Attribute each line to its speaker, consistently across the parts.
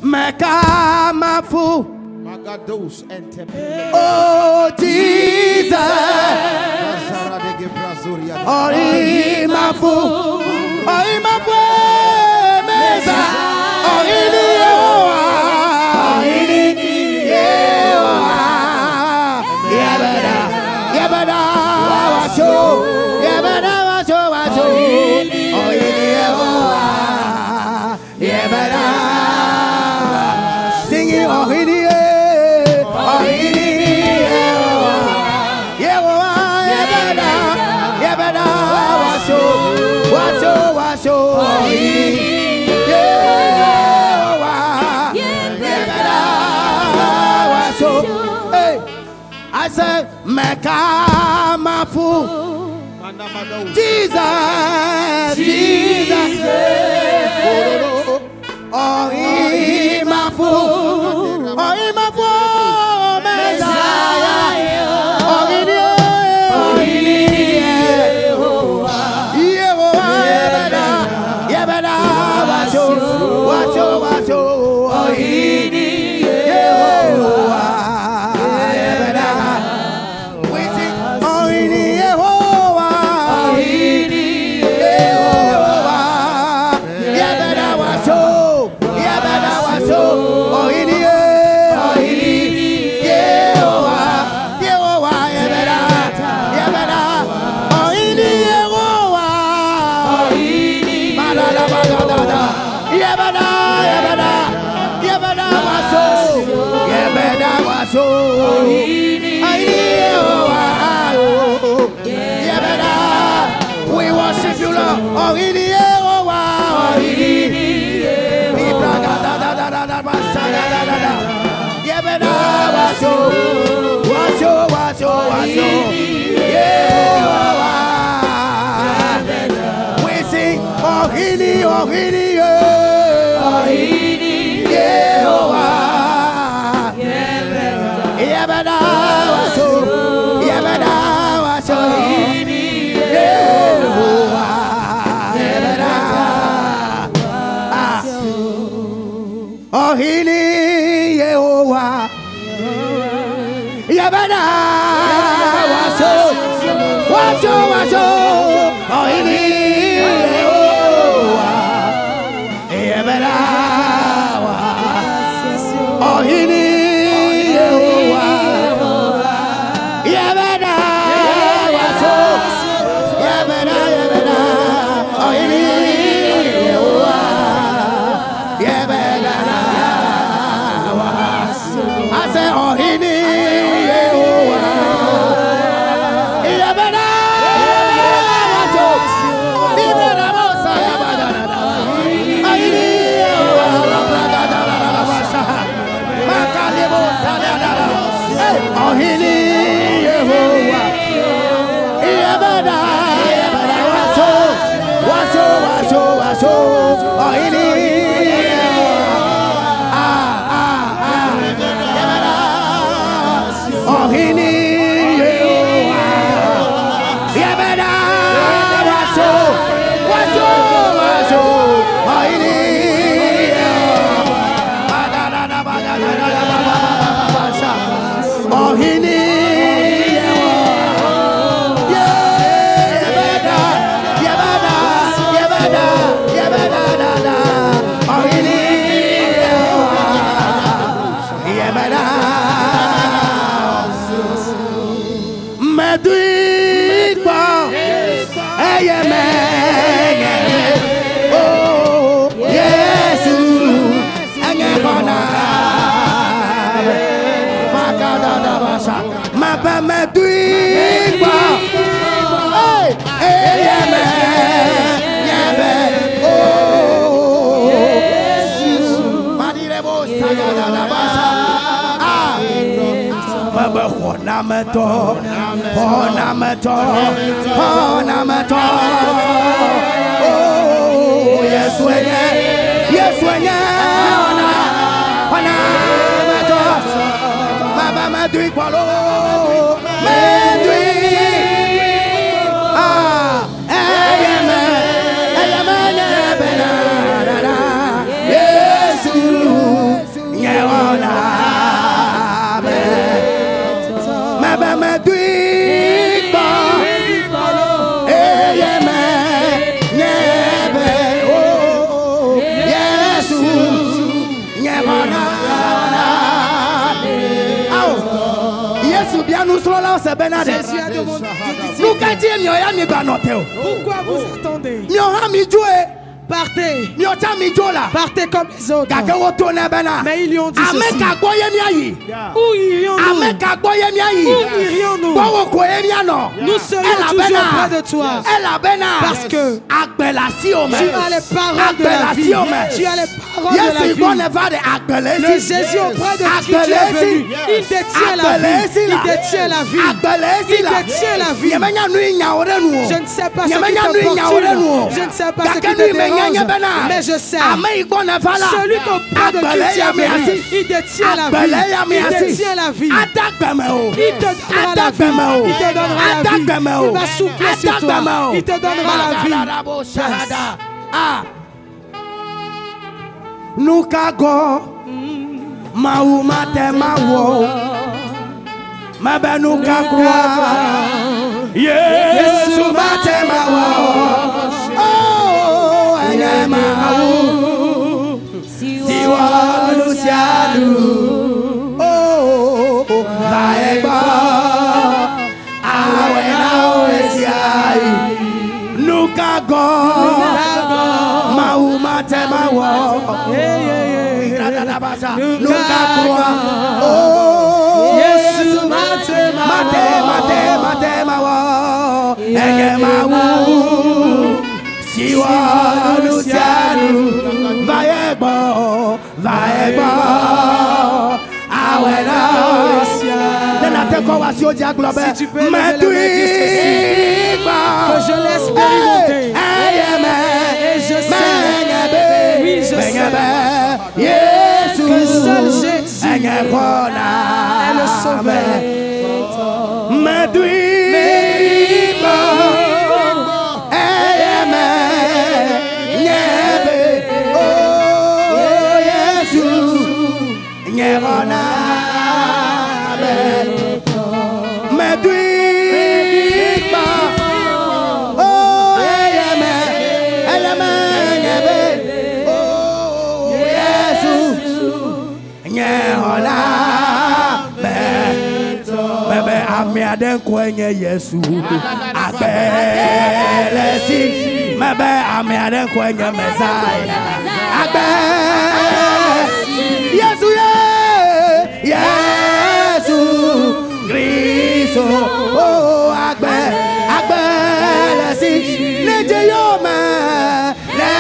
Speaker 1: Mekamafu.
Speaker 2: Magados and Temple.
Speaker 1: Oh Jesus. Orimafu. Orimafu. Mesa. Oriliyoa. Oriliyoa. Yabada. Yabada. Wacho. Yabada. Wacho. Wacho. Oriliyoa. Yabada. Singing Oriliyoa. I said, Mekamafu. Jesus, Jesus. Oh, Imafu. Oh, Imafu. Messiah. Oh, Yebada. Wacho. Oh, we worship you, Lord. Oh, we sing, oh, oh, Hili Yehovah, Yabada, Wacho, oh, Hili Yehovah, Yabada, oh, Hili Yehovah, Yabada, Yabada, oh, Hili Yehovah, Yabada. I say, oh, he oh, yes, when yes, Jésus bien nous sommes là, c'est Benade.
Speaker 3: Jésus a demandé.
Speaker 1: Nous qu'est-ce qu'il y a mis banoté?
Speaker 3: Pourquoi vous attendez?
Speaker 1: Nous avons mis joué.
Speaker 3: Partez.
Speaker 1: Nous avons mis joué là.
Speaker 3: Partez comme les autres. Mais ils lui ont dit ceci. Où irions-nous? Où irions-nous? Nous serions toujours près de toi. Parce que tu as les paroles de la vie. Tu as les paroles de la vie. Le Jésus auprès de qui tu es venu. Il détient la vie. Il détient la vie. Il détient la vie. Je ne sais pas ce qui t'importune. Je ne sais pas ce qui te dérange. Mais je sais. Celui auprès de qui tu es venu. Il détient la vie. Il détient la vie. Il te donnera la vie. Il te donnera la vie. Il va souffler sur toi. Il te donnera la vie.
Speaker 1: Nous kago maou mate mawo mabe nous kakwa Yesu mate mawo oh ene maou siwa lucianu oh vaeba awe na esiai nous kago maou mate mawo Luka croix, oh Yesu mate mawo, enge mawu, siwa lucianu, vaebo, awena. Si tu peux lever le que je l'expérimente, et je sais, oui je sais. Que seul Jésus est le sauveur. Aden kwenye Yesu abele si mebe aden kwenye Messiah abe Yesu Yesu Kristo oh abele si leje yome na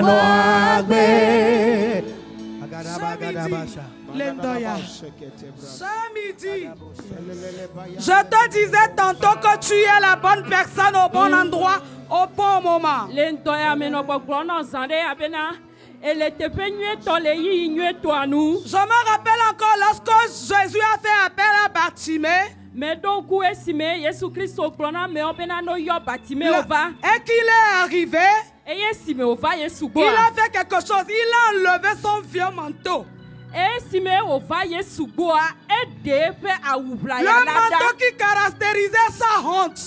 Speaker 1: no agbe
Speaker 3: Ce midi, je te disais tantôt que tu es la bonne personne au bon endroit, au bon moment. Je me rappelle encore lorsque Jésus a fait appel à Bartimée.
Speaker 4: Mais donc,
Speaker 3: et qu'il est arrivé, il a fait quelque chose, il a enlevé son vieux manteau. Le manteau qui caractérisait sa honte.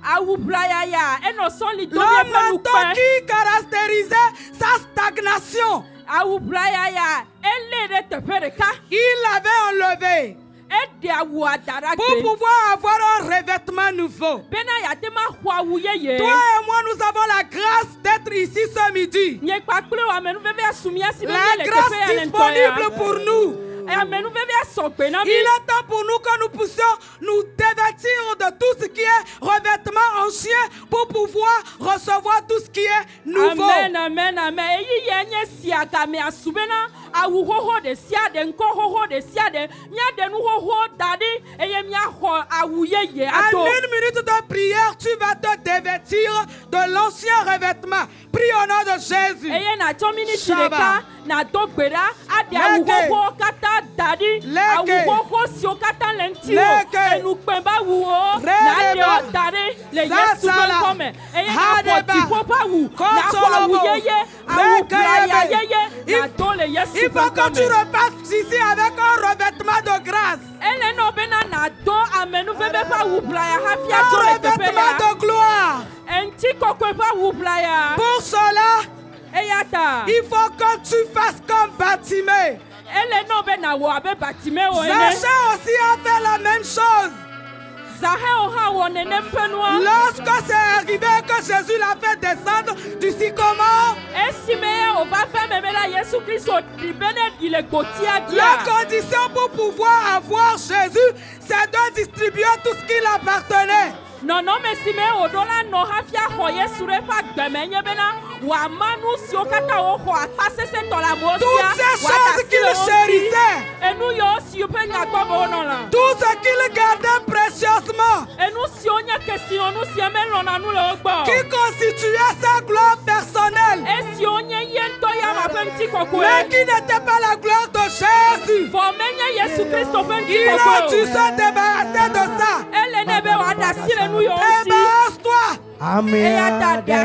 Speaker 3: Le manteau qui caractérisait sa stagnation. Il l'avait enlevé pour pouvoir avoir un revêtement nouveau. Toi et moi, nous avons la grâce d'être ici ce midi. La grâce disponible pour nous. Il est temps pour nous que nous puissions nous dévêtir de tout ce qui est revêtement ancien pour pouvoir recevoir tout ce qui est nouveau.
Speaker 4: Amen, amen, amen.
Speaker 3: En une minute de prière, tu vas te dévêtir de l'ancien revêtement. Prie au nom de Jésus. Il faut que tu repartes ici avec un revêtement de grâce. Un revêtement de gloire. Pour cela, Il faut que tu fasses comme Bartimée. Zaché aussi a fait la même chose. Lorsque c'est arrivé que Jésus l'a fait descendre du sycomore, la condition pour pouvoir avoir Jésus, c'est de distribuer tout ce qui l'appartenait.
Speaker 4: Non, non, mais si mais au dollar no hafia hoye sure pas gbemenye bena wa manu si o kata o ho apase se to la mosia.
Speaker 3: Toutes ces choses qu'il chérisait.
Speaker 4: Et nous yo si o pe nya gbo bo non la.
Speaker 3: Tout ce qu'il gardait précieusement.
Speaker 4: Et nous si on nya question nous si men lo na nous le gbo.
Speaker 3: Qui constituait sa gloire personnelle.
Speaker 4: Et si on nya yen to ya ma petit coco.
Speaker 3: Mais qui n'était pas la gloire de Jésus.
Speaker 4: Faut menya Jésus Christ o petit coco.
Speaker 3: Il a dû se débarrasser de ça.
Speaker 4: Elle ne be wa dasile nous yo.
Speaker 3: Débarrasse-toi.
Speaker 1: Amen. Jésus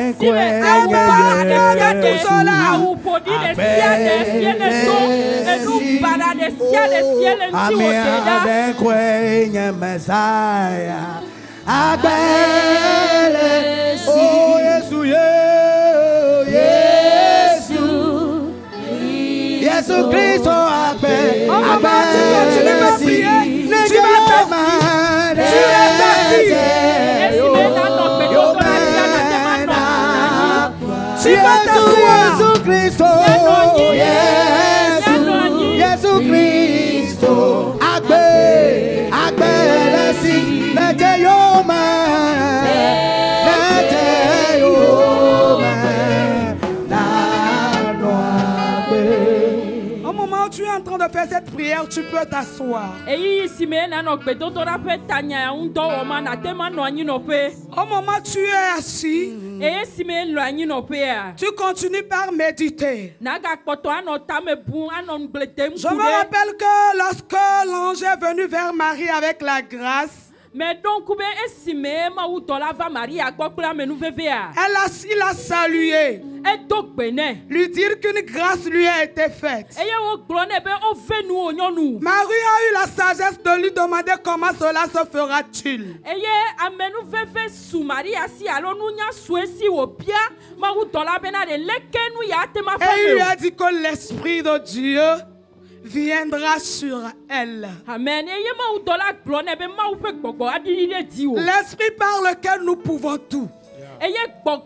Speaker 1: Christ, Jésus Christ, Jésus Christ,
Speaker 3: au moment où tu es en train de faire cette prière, tu peux t'asseoir. Au moment où tu es assis, tu continues par méditer. Je me rappelle que lorsque l'ange est venu vers Marie avec la grâce,
Speaker 4: mais donc, il
Speaker 3: a salué. Lui dire qu'une grâce lui a été faite. Marie a eu la sagesse de lui demander comment cela se fera-t-il. Et il lui a dit que l'Esprit de Dieu viendra sur elle.
Speaker 4: Amen.
Speaker 3: L'esprit par lequel nous pouvons tout. L'esprit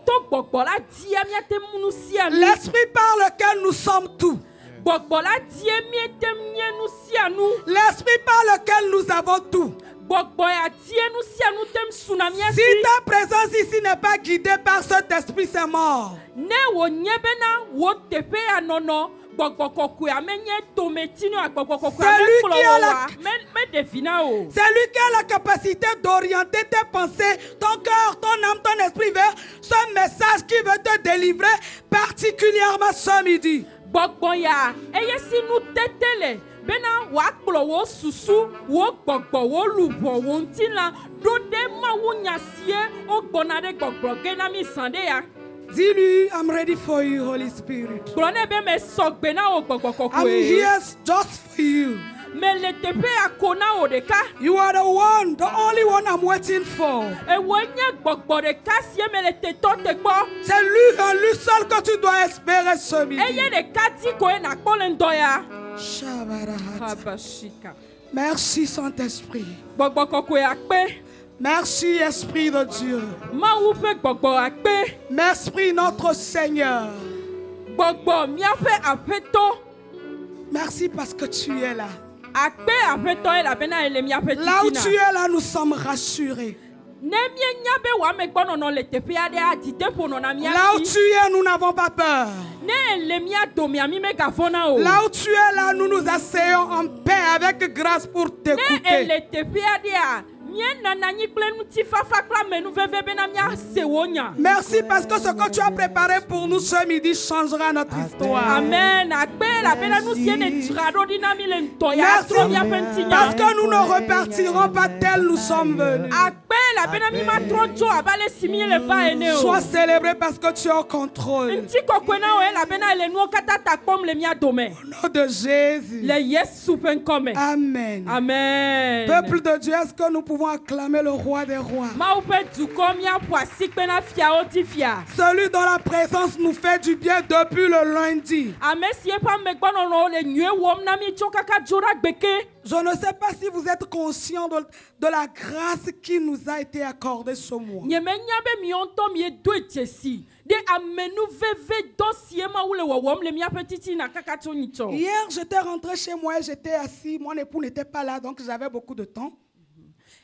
Speaker 3: par lequel nous sommes tout. L'esprit par lequel nous avons tout. Si ta présence ici n'est pas guidée par cet esprit, c'est mort. C'est lui qui a la capacité d'orienter tes pensées, ton cœur, ton âme, ton esprit vers ce message qui veut te délivrer particulièrement ce midi. Dis-lui, I'm ready for you, Holy Spirit. I'm here just for you. You are the one, the only one I'm waiting for. C'est lui et lui seul que tu dois espérer ce midi. Merci Saint-Esprit. Merci Esprit de Dieu. Merci notre Seigneur. Merci parce que tu es là. Là où tu es là, nous sommes rassurés. Là où tu es, nous n'avons pas peur. Là où tu es là, nous nous asseyons en paix avec grâce pour t'écouter. Merci parce que ce que tu as préparé pour nous ce midi changera notre histoire.
Speaker 4: Amen.
Speaker 3: Merci parce que nous ne repartirons pas tels nous sommes venus. Sois célébré parce que tu es au contrôle. Au nom de Jésus.
Speaker 4: Amen.
Speaker 3: Amen.
Speaker 4: Amen.
Speaker 3: Peuple de Dieu, est-ce que nous pouvons avons acclamé le roi des rois.
Speaker 4: Ma upe duko mia poasi pena fia otifia.
Speaker 3: Celui dont la présence nous fait du bien depuis le lundi.
Speaker 4: Amesie pa megbono no le nyue wom na mi chokaka jora gbeke.
Speaker 3: Je ne sais pas si vous êtes conscient de la grâce qui nous a été accordée ce mois.
Speaker 4: Nye me nyabe mi onto mi edo echesi. De amenu veve dossier ma ule wawom le mia petiti na kaka chonicho.
Speaker 3: Hier, j'étais rentré chez moi et j'étais assis. Mon époux n'était pas là, donc j'avais beaucoup de temps.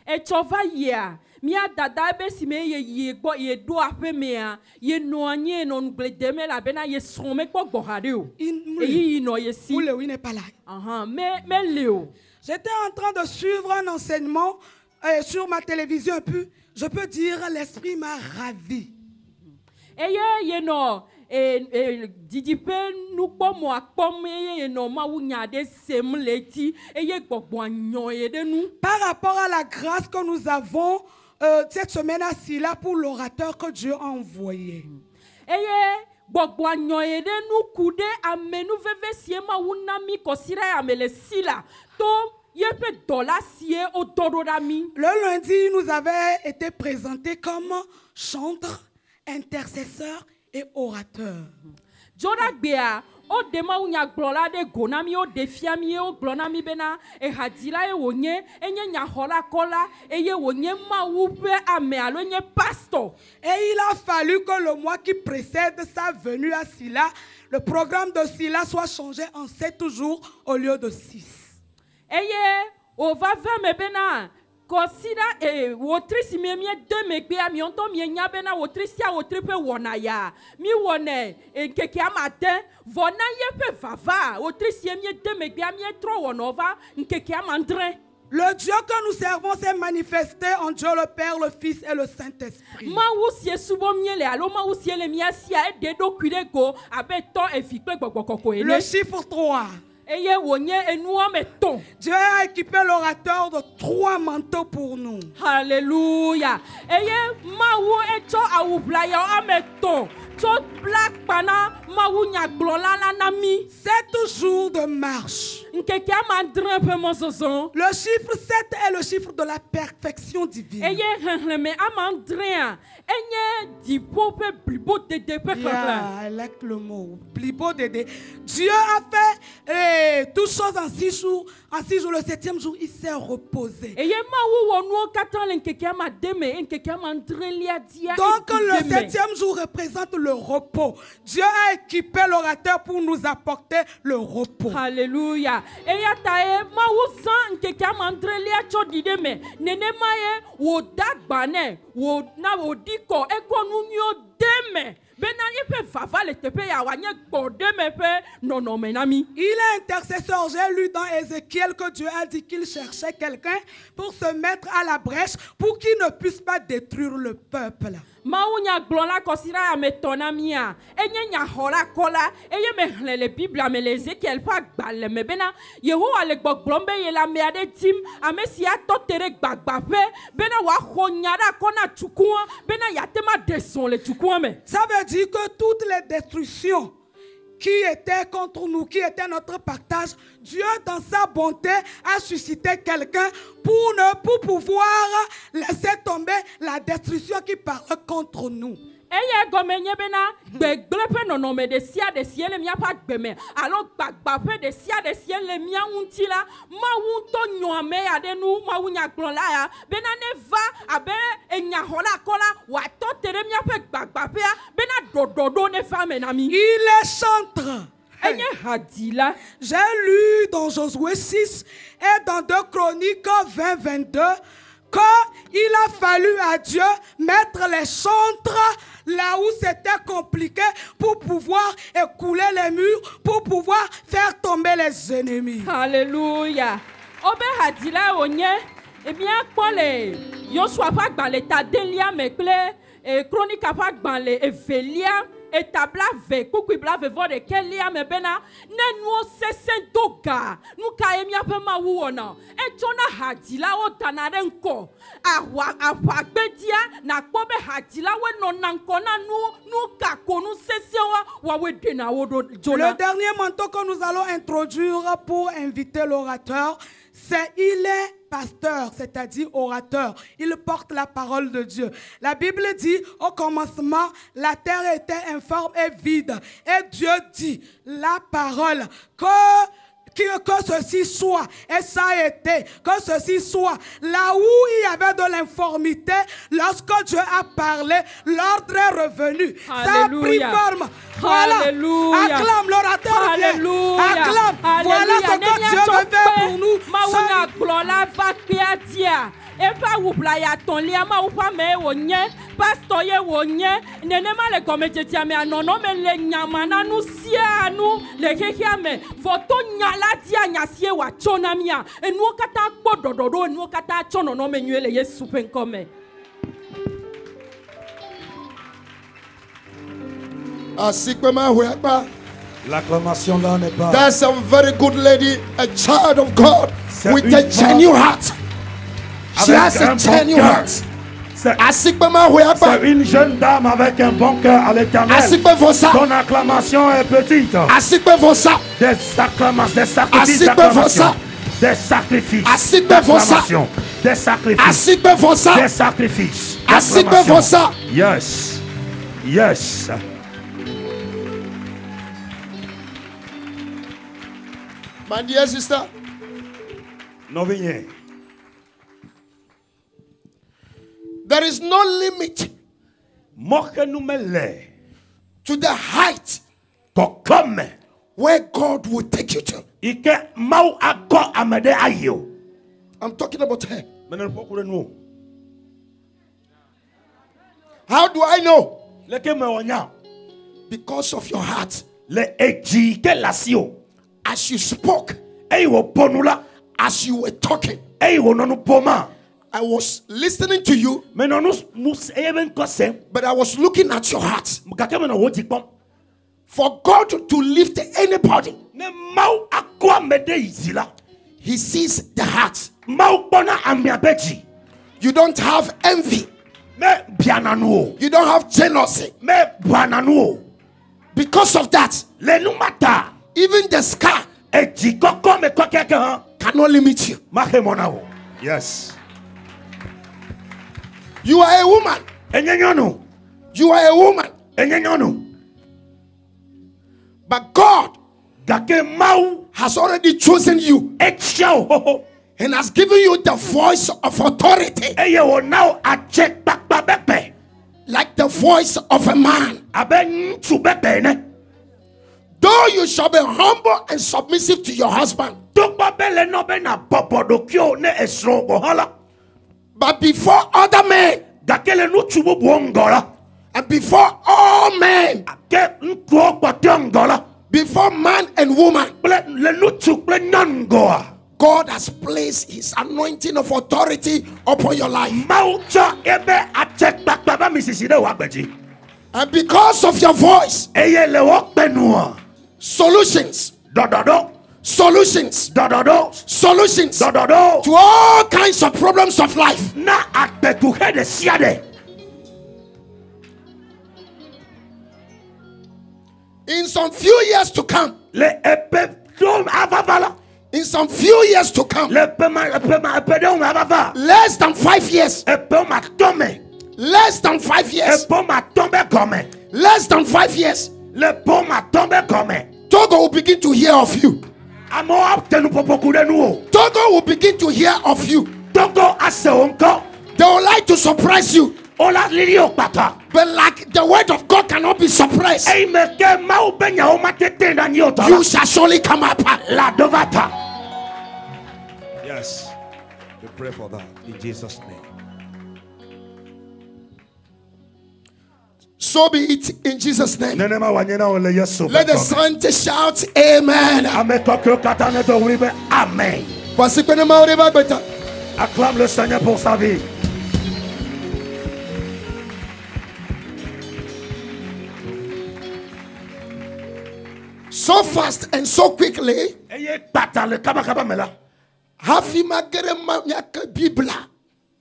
Speaker 4: Et chova ya. Mia dada be si me ye gbo ye do ape mea. Ye noanye non gle deme la bena ye some ko gbohade o. E yi no ye si.
Speaker 3: Oui, n'est pas là.
Speaker 4: Mais Léo.
Speaker 3: J'étais en train de suivre un enseignement sur ma télévision et puis je peux dire l'esprit m'a ravi.
Speaker 4: Ye no didi pe nu po mo akpom ye no ma wunya de sem leti ye gbogbo anyo ye de nu.
Speaker 3: Par rapport à la grâce que nous avons cette semaine-ci là pour l'orateur que Dieu a envoyé.
Speaker 4: Gbogbo anyo ye de nu kude amenu veve sie ma wuna mi kosira amele sila to ye pe dola sie o dororami.
Speaker 3: Le lundi nous avait été présenté comme chantre, intercesseur et orateur.
Speaker 4: Jora gbea o dema unya glola de gonami o defiami o glonami bena e hadila e wonye enye nya hola kola eye wonye ma wupe ame alo nye pastor.
Speaker 3: Et il a fallu que le mois qui précède sa venue à Sila, le programme de Sila soit changé en 7 jours au lieu de 6.
Speaker 4: Eye o va ve me bena Kosida wotrisi mi de megbe ami onto mi nya bena wotrisi a wotripe wona ya mi wone keke amaten vona yepe vava wotrisi mi de megbe ami tro wonova nkeke amandre.
Speaker 3: Le Dieu que nous servons s'est manifesté en Dieu le Père, le Fils et le Saint-Esprit.
Speaker 4: Ma wusie subo miele alo ma wusie le miasia e de do kudego abeto e fikpe gbogbo
Speaker 3: Le chiffre 3. Dieu a équipé l'orateur de 3 manteaux pour nous.
Speaker 4: Alléluia.
Speaker 3: 7 jours de marche. Le chiffre 7 est le chiffre de la perfection divine. I like le mot. Dieu a fait toutes choses en 6 jours. En 6 jours, le 7e jour, il s'est reposé. Donc le 7e jour représente le repos. Dieu a équipé l'orateur pour nous apporter le repos.
Speaker 4: Alléluia.
Speaker 3: Il est intercesseur. J'ai lu dans Ézéchiel que Dieu a dit qu'il cherchait quelqu'un pour se mettre à la brèche pour qu'il ne puisse pas détruire le peuple.
Speaker 4: Maunya glona kosira ametona mia enye nya hola kola eye me le Bible ame le Ezekiel pa gbale me bena Yehowa le gbogbombe ye la me ade tim ame si ato tere gbagba pe bena wa khonyara kona tukua bena yatema deson le tukua me.
Speaker 3: Ça veut dire que toutes les destructions qui étaient contre nous, qui étaient notre partage, Dieu dans sa bonté a suscité quelqu'un pour pouvoir laisser tomber la destruction qui parle contre nous.
Speaker 4: Eye gomenye bena gbeglepe nonome de sia le mia pa gbeme alors gbagbape de sia le mia untila ma wunto nyome ade nu ma wunya glonla ya bena ne va abe enya hola kola wa to tere mia pe gbagbape bena dododo ne femme nami.
Speaker 3: Il est chantre.
Speaker 4: J'ai
Speaker 3: lu dans Josué 6 et dans 2 Chroniques 20-22 qu'il a fallu à Dieu mettre les chantres là où c'était compliqué pour pouvoir écouler les murs, pour pouvoir faire tomber les ennemis.
Speaker 4: Alléluia. Obe hadila onye e bien kole Joshua pa gba le tadelia mekle e Chronique pa gba le evelia et tabla ve kuku bla ve vo de kelia me bena ne no sesen doga nu ka emia pe ma wu ona e jona hadila o tanare nko awa gbedia na kpo be hadila we no nanko na nu ka konu sesen wa we de na wo do jona.
Speaker 3: Le dernier manteau que nous allons introduire pour inviter l'orateur, Il est pasteur, c'est-à-dire orateur. Il porte la parole de Dieu. La Bible dit, au commencement, la terre était informe et vide. Et Dieu dit, la parole, que ceci soit, et ça a été, que ceci soit. Là où il y avait de l'informité, lorsque Dieu a parlé, l'ordre est revenu.
Speaker 4: Alléluia.
Speaker 3: Ça a pris forme. Voilà.
Speaker 4: Alléluia.
Speaker 3: Acclame l'orateur.
Speaker 4: Alléluia.
Speaker 3: Acclame. Voilà ce que Dieu veut faire pour nous. Epa wupla ya tonlia ma upa me wonye pastor ye wonye nenema le komejetia me anono me le nyama na nu sia nu le kekia me foto nyala dia nyasie wa chona mia enu kata gbodododo enu kata chono no me nyele Yesu penkome.
Speaker 1: L'acclamation là n'est pas.
Speaker 2: That's a very good lady, a child of God with a genuine heart. She has a genuine heart.
Speaker 1: C'est une jeune dame avec un bon cœur à l'Éternel. Ton acclamation est petite. Des acclamations, des sacrifices d'acclamation. Des sacrifices d'acclamation. Des sacrifices. Des sacrifices d'acclamation. Yes. Yes.
Speaker 2: My dear sister.
Speaker 1: Novigne.
Speaker 2: There is no limit to the height where God will take you to. I'm talking about her. How do I know? Because of your heart. As you spoke, as you were talking, I was listening to you, but I was looking at your heart. For God to lift anybody, He sees the heart. You don't have envy. You don't have jealousy. Because of that, even the scar cannot limit you.
Speaker 1: Yes.
Speaker 2: You are a woman. You are a woman. But God has already chosen you and has given you the voice of authority, like the voice of a man. Though you shall be humble and submissive to your husband, but before other men and before all men, before man and woman, God has placed His anointing of authority upon your life. And because of your voice, solutions to all kinds of problems of life. In some few years to come, in some few years to come, less than 5 years, less than 5 years, less than 5 years, Togo will begin to hear of you. Togo will begin to hear of you. They would like to surprise you, but like the word of God cannot be suppressed, you shall surely come up.
Speaker 1: Yes. We pray for that in Jesus' name.
Speaker 2: So be it in Jesus' name. Let the saints shout amen.
Speaker 1: Amen. Acclame le Seigneur pour sa vie.
Speaker 2: So fast and so quickly,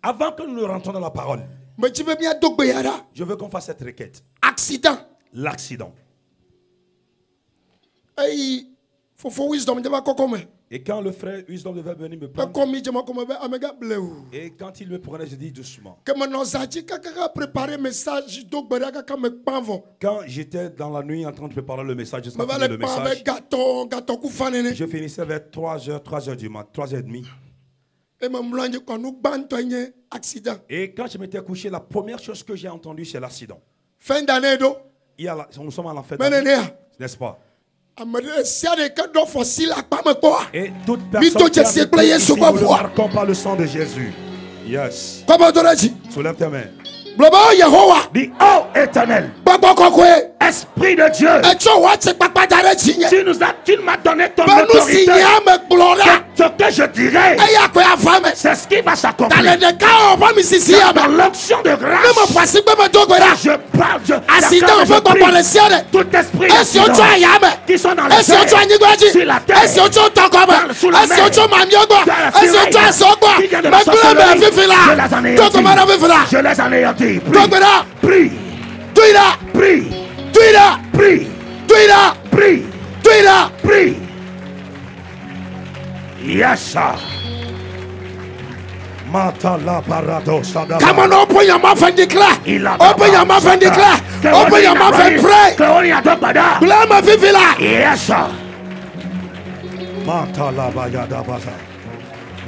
Speaker 1: avant que nous rentrons dans la parole, je veux qu'on fasse cette requête.
Speaker 2: Accident.
Speaker 1: L'accident.
Speaker 2: Hey, for wisdom,
Speaker 1: Et quand le frère Wisdom devait venir me prendre, et quand il me prenait, je dis doucement. Quand j'étais dans la nuit en train de préparer le message, je finissais vers 3h du matin, 3h30. Et quand je m'étais couché, la première chose que j'ai entendue, c'est l'accident.
Speaker 2: Fin d'année,
Speaker 1: nous sommes à la fin d'année, n'est-ce pas? Et toute personne qui ici, nous le marquons par le sang de Jésus. Yes. Soulève tes mains. Dis, oh éternel, Esprit de Dieu, tu m'as donné ton autorité. Ce que je dirais, c'est ce qui va s'accomplir. Dans l'onction de grâce, je parle, je tout esprit qui sont dans les sur la terre, sous la mer, je les anéantis. Prie. Prie. Prie. Yes, sir.
Speaker 2: Come on, open your mouth and declare. Open your mouth and declare. Open your mouth and pray.
Speaker 1: Yes, sir.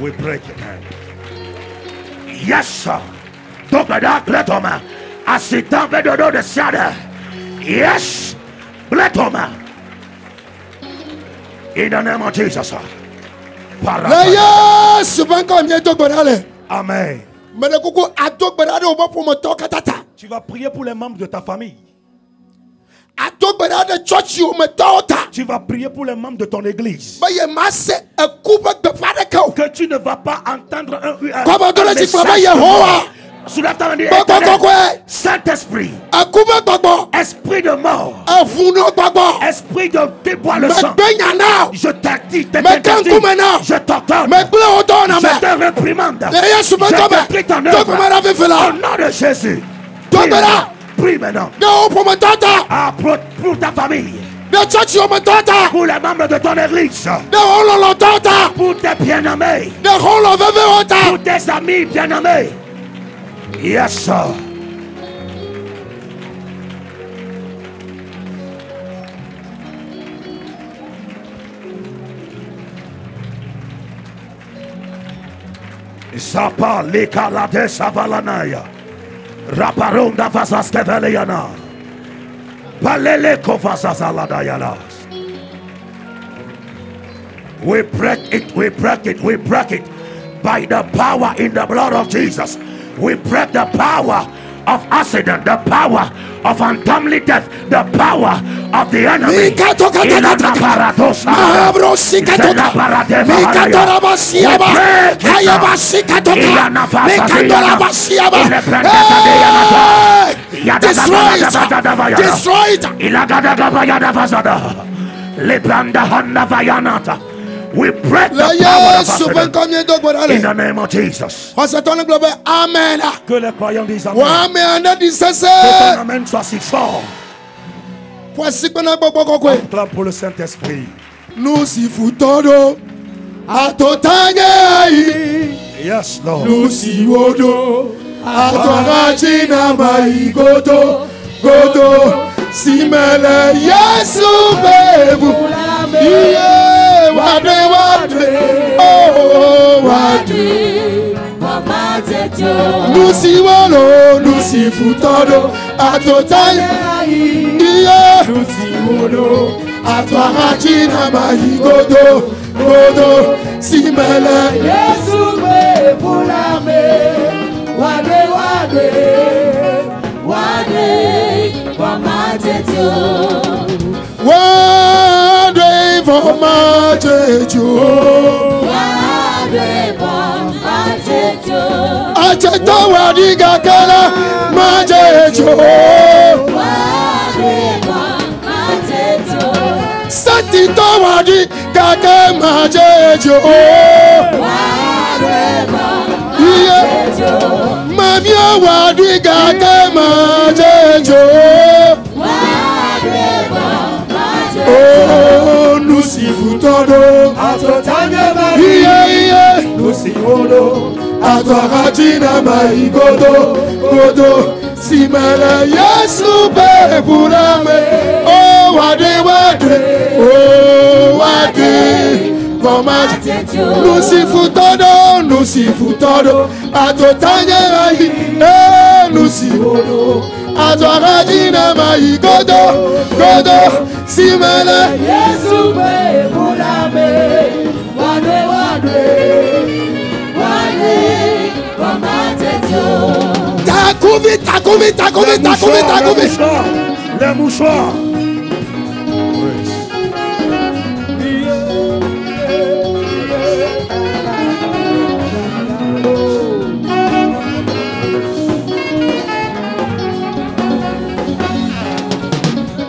Speaker 1: We break it. Yes, sir. Assistant Bedodo de Sada. Yes. Let him. In the name of Jesus. Amen. Tu vas prier pour les membres de ta famille. Tu vas prier pour les membres de ton église. Que tu ne vas pas entendre un Soulève ta main, Saint-Esprit, esprit de mort, esprit de débois le sang, je t'active, je t'ordonne, je te réprimande, je détruis ton œuvre, au nom de Jésus. Prie maintenant. Pour ta famille, pour les membres de ton église, pour tes bien-aimés, pour tes amis bien-aimés. Yes, sir. Zapa lekala de savalanaya. Raparonda vasaskeveliana. Palele kovasasaladayala. We break it by the power in the blood of Jesus. We break the power of accident, the power of untimely death, the power of the enemy. We break the power of accident in the name of Jesus.
Speaker 2: Amen.
Speaker 1: Que les croyants disent Amen. Que ton Amen soit si fort. Clame pour le Saint-Esprit.
Speaker 2: Nous y foutons à Totangé.
Speaker 1: Yes, Lord.
Speaker 2: Nous y wodo à Torachina Godo. Simele Yesu bebu. Wade. Oh, wade. Nous y wolo, nous y foutons à Totangé. Nous y wodo à Torachina Godo. Simele
Speaker 3: Yesu bebu lame. Wade.
Speaker 2: Acheta wadiga kala majejo. Satito wadiga kala majejo. Mamia wadiga kala majejo. Oh, nous y futodo atotanya iye nusiwodo atwakachina maigodo godo simala Yesu be burame oh wade nusifutodo atotanya nusiwodo atwakachina maigodo godo simala
Speaker 3: Yesu be burame wade
Speaker 1: Takubi. Les mouchoirs.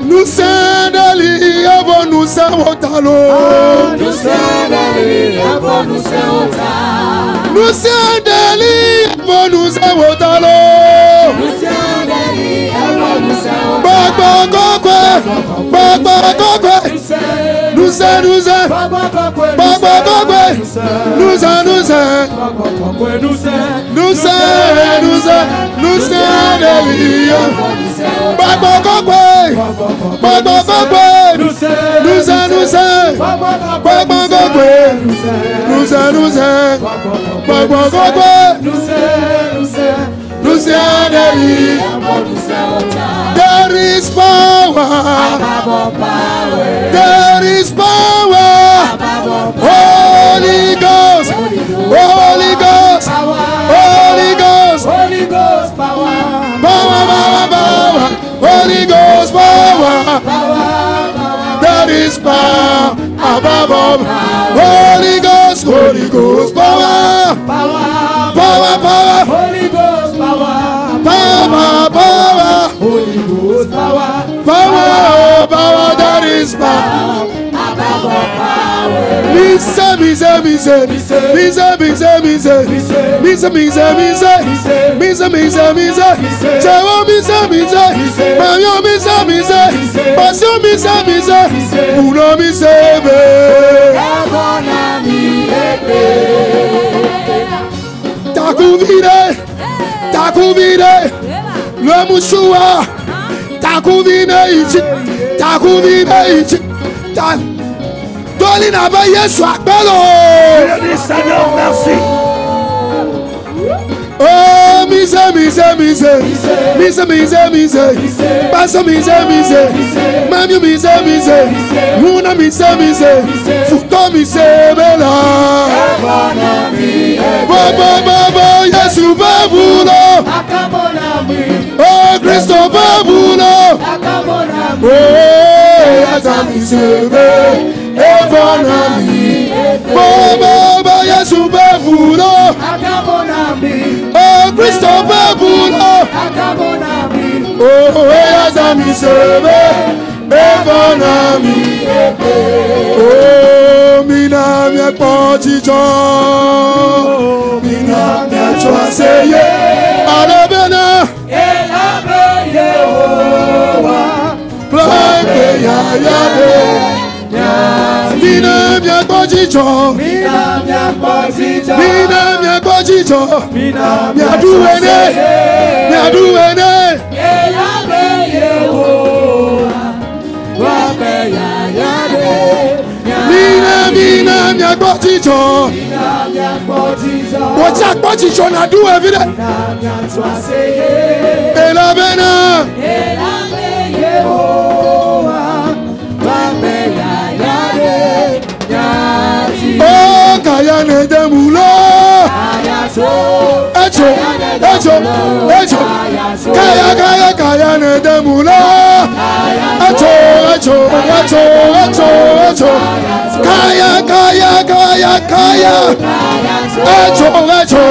Speaker 2: Nous sandali avant nous savotalo.
Speaker 3: Nous sandali avant nous savotalo.
Speaker 2: Nous sandali avant nous savotalo.
Speaker 3: Nous sandali avant nous savotalo.
Speaker 2: There is power. There is power. Holy Ghost. Holy Ghost. Holy Ghost.
Speaker 3: Holy Ghost power.
Speaker 2: Power. Holy Ghost power. There is power above all. Holy Ghost power. Power.
Speaker 3: Holy Ghost power.
Speaker 2: Power.
Speaker 3: Holy Ghost power.
Speaker 2: Power. There is power.
Speaker 3: Above all power.
Speaker 2: Mise. Chewo mise. Mario mise. Passion mise. Uno mise be.
Speaker 3: Agona mi ebe.
Speaker 2: Takuvide. Le mouchoir. Takuvide ichi. Dolina ba Yesu agbelo.
Speaker 1: Seigneur, merci.
Speaker 2: Oh, mise. Paso mise. Mami mise. Una mise. Futo mise bela. Baba Yesu babulo. Oh, Christo babulo. Oh, Azami sebe. Evanami. Baba Yesu babulo. Oh, Christo babulo. Oh, Azami sebe. Evanami. Oh, mina mi akpochijo. Mina mi achwaseye. Alebena. Play ya. Mina mi akpochijo. Mi aduene. Mina mi akpochijo. What's akpochijo na do every day? Elabena. Oh, Kayane Demulo. Echo. Kayane Demulo. Echo. Kaya. Echo.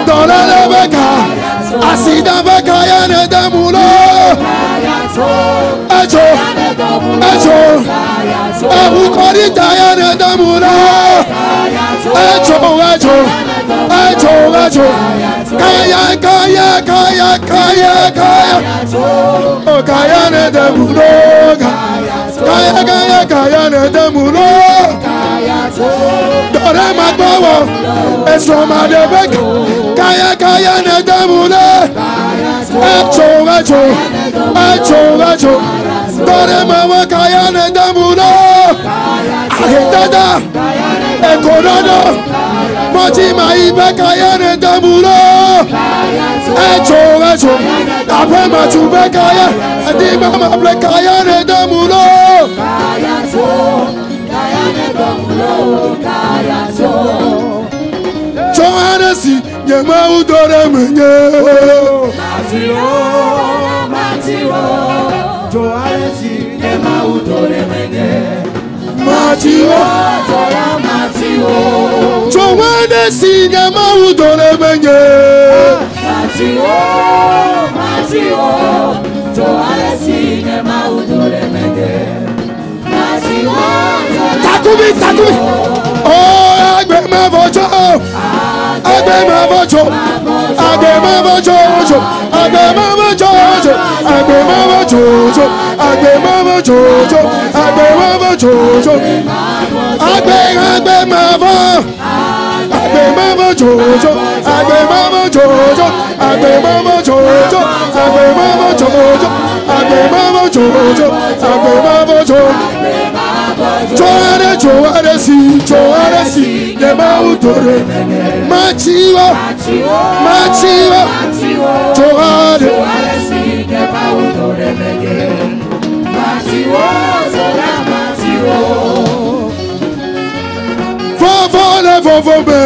Speaker 2: Dola lebeka. Asida beka Kayane Demulo. Echo. Abukori Kayane Demulo. Echo. Kaya. Oh, Kayane Demulo. Kayane Demulo. Dore magbawo. Eso madebek. Kaya kaya ne demule. Echo echo. Echo echo. Dore mama kaya ne demule. Ahidada. Ekorado. Mati maibe kaya ne demule. Echo echo. Ape machube kaya. Adi mama ble kaya ne demule. Johanesi, Yema Udore Menye. Matio, Johanesi, Yema Udore Menye. Matio, Johanesi, Yema Udore Menye. Matio, Johanesi, Yema Udore Menye. Takumi. Oh, agbe ma vojo. Agbe ma vojo. Agbe ma vojo. Agbe ma vojo. Agbe ma vojo. Agbe ma vojo. Agbe ma vojo. Agbe ma vo. Agbe ma vojo. Agbe ma vojo. Agbe ma vojo. Agbe ma vojo. Agbe ma vojo. Agbe ma vojo. Johanesi, Yema Udore. Matio, Johanesi, Yema Udore. Matio. Vovome.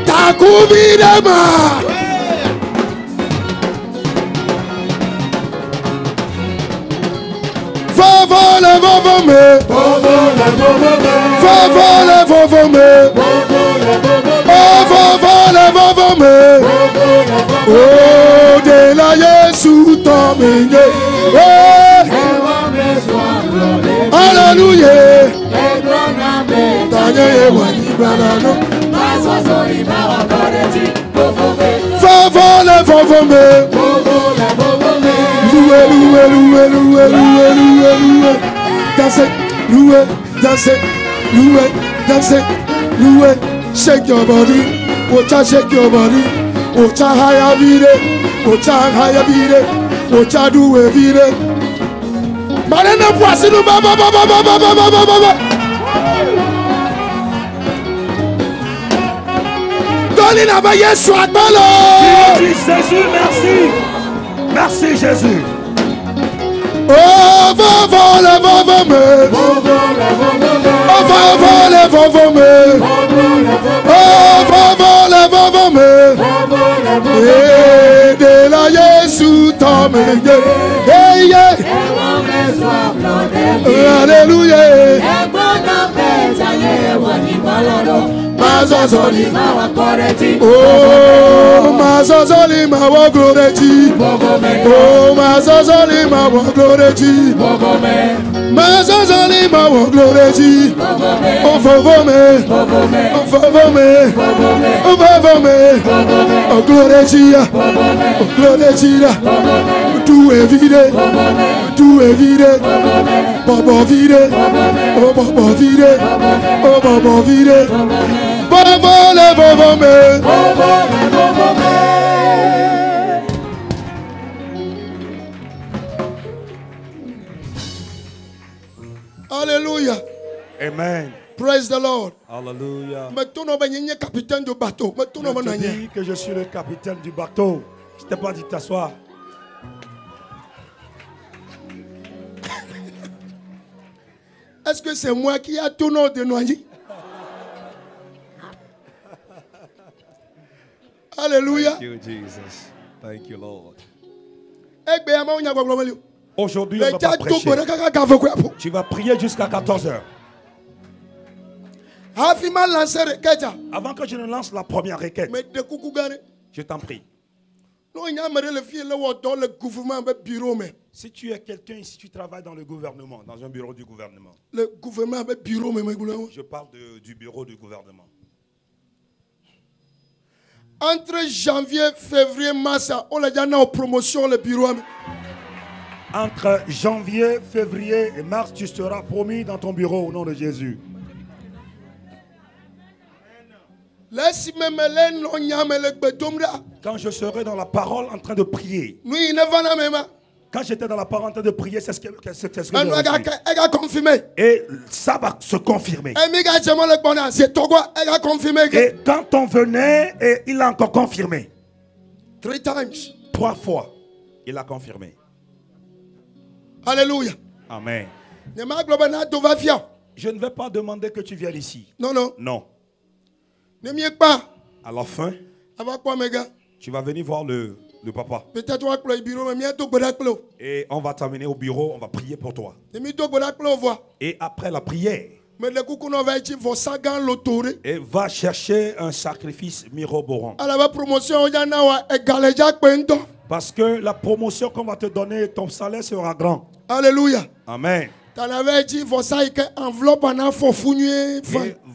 Speaker 2: Takubidema. Vovome. Oh, de la Yesu tombe. Hallelujah. Tanye wani banano. Vovome. Loué. Dancing. Shake your body. Shake your body. Higher beat it. Do it. Marena Poissonu, baba. Donnez-la à Yesu Agbalo.
Speaker 1: Jésus, merci. Merci Jésus.
Speaker 2: Oh, vovome. De la Yesu tombe. Alléluia. Oh, Mazazoli ma wa gloreti. Oh, Mazazoli ma wa gloreti. Mazazoli ma wa gloreti. Oh, vovome. Oh, gloretia. Tout est vide. Bobo vide. Oh, bobo vide. Vovome. Alléluia.
Speaker 1: Amen.
Speaker 2: Praise the Lord.
Speaker 1: Hallelujah.
Speaker 2: Capitaine de bateau.
Speaker 1: Je te dis que je suis le capitaine du bateau. Je t'ai pas dit de t'asseoir.
Speaker 2: Est-ce que c'est moi qui a ton nom de noyer? Alléluia.
Speaker 1: Thank you, Jesus. Thank you, Lord. Aujourd'hui, on va pas prêcher. Tu vas prier jusqu'à 14h. Avant que je ne lance la première requête, je t'en prie. Si tu es quelqu'un, si tu travailles dans le gouvernement, dans un bureau du gouvernement,
Speaker 2: le gouvernement bureau,
Speaker 1: je parle du bureau du gouvernement.
Speaker 2: Entre janvier, février, mars, on a déjà en promotion le bureau.
Speaker 1: Entre janvier, février et mars, tu seras promis dans ton bureau au nom de Jésus. Quand je serai dans la parole en train de prier. Quand j'étais dans la parole en train de prier, c'est ce que je confirmé. Et ça va se confirmer. Et quand on venait, et il a encore confirmé. 3 fois, il a confirmé.
Speaker 2: Alléluia.
Speaker 1: Amen. Je ne vais pas demander que tu viennes ici.
Speaker 2: Non, non.
Speaker 1: Non. À la fin, tu vas venir voir le papa. Et on va t'amener au bureau, on va prier pour toi. Et après la prière, et va chercher un sacrifice mirobolant. Parce que la promotion qu'on va te donner, ton salaire sera grand.
Speaker 2: Alléluia.
Speaker 1: Amen. Et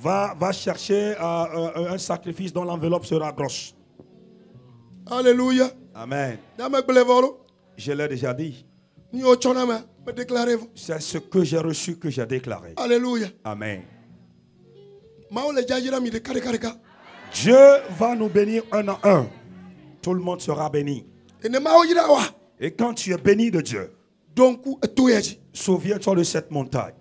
Speaker 1: va chercher un sacrifice dont l'enveloppe sera grosse.
Speaker 2: Alléluia.
Speaker 1: Amen. Je l'ai déjà dit. C'est ce que j'ai reçu que j'ai déclaré.
Speaker 2: Alléluia.
Speaker 1: Amen. Dieu va nous bénir un à un. Tout le monde sera béni. Et quand tu es béni de Dieu, souviens-toi de cette montagne.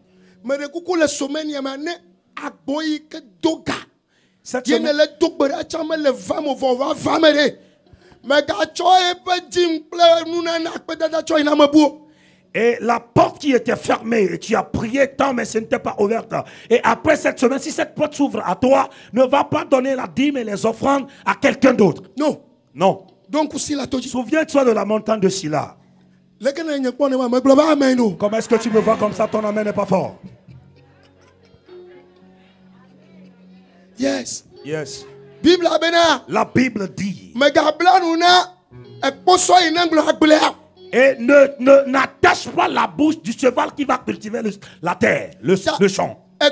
Speaker 1: Cette et la porte qui était fermée, et tu as prié tant, mais ce n'était pas ouverte. Et après cette semaine, si cette porte s'ouvre à toi, ne va pas donner la dîme et les offrandes à quelqu'un d'autre.
Speaker 2: Non.
Speaker 1: Non. Souviens-toi de la montagne de Silla. Comment est-ce que tu me vois comme ça? Ton amen n'est pas fort.
Speaker 2: Yes.
Speaker 1: Yes.
Speaker 2: Bible
Speaker 1: la Bible dit. Et n'attache pas la bouche du cheval qui va cultiver la terre, le champ. Tu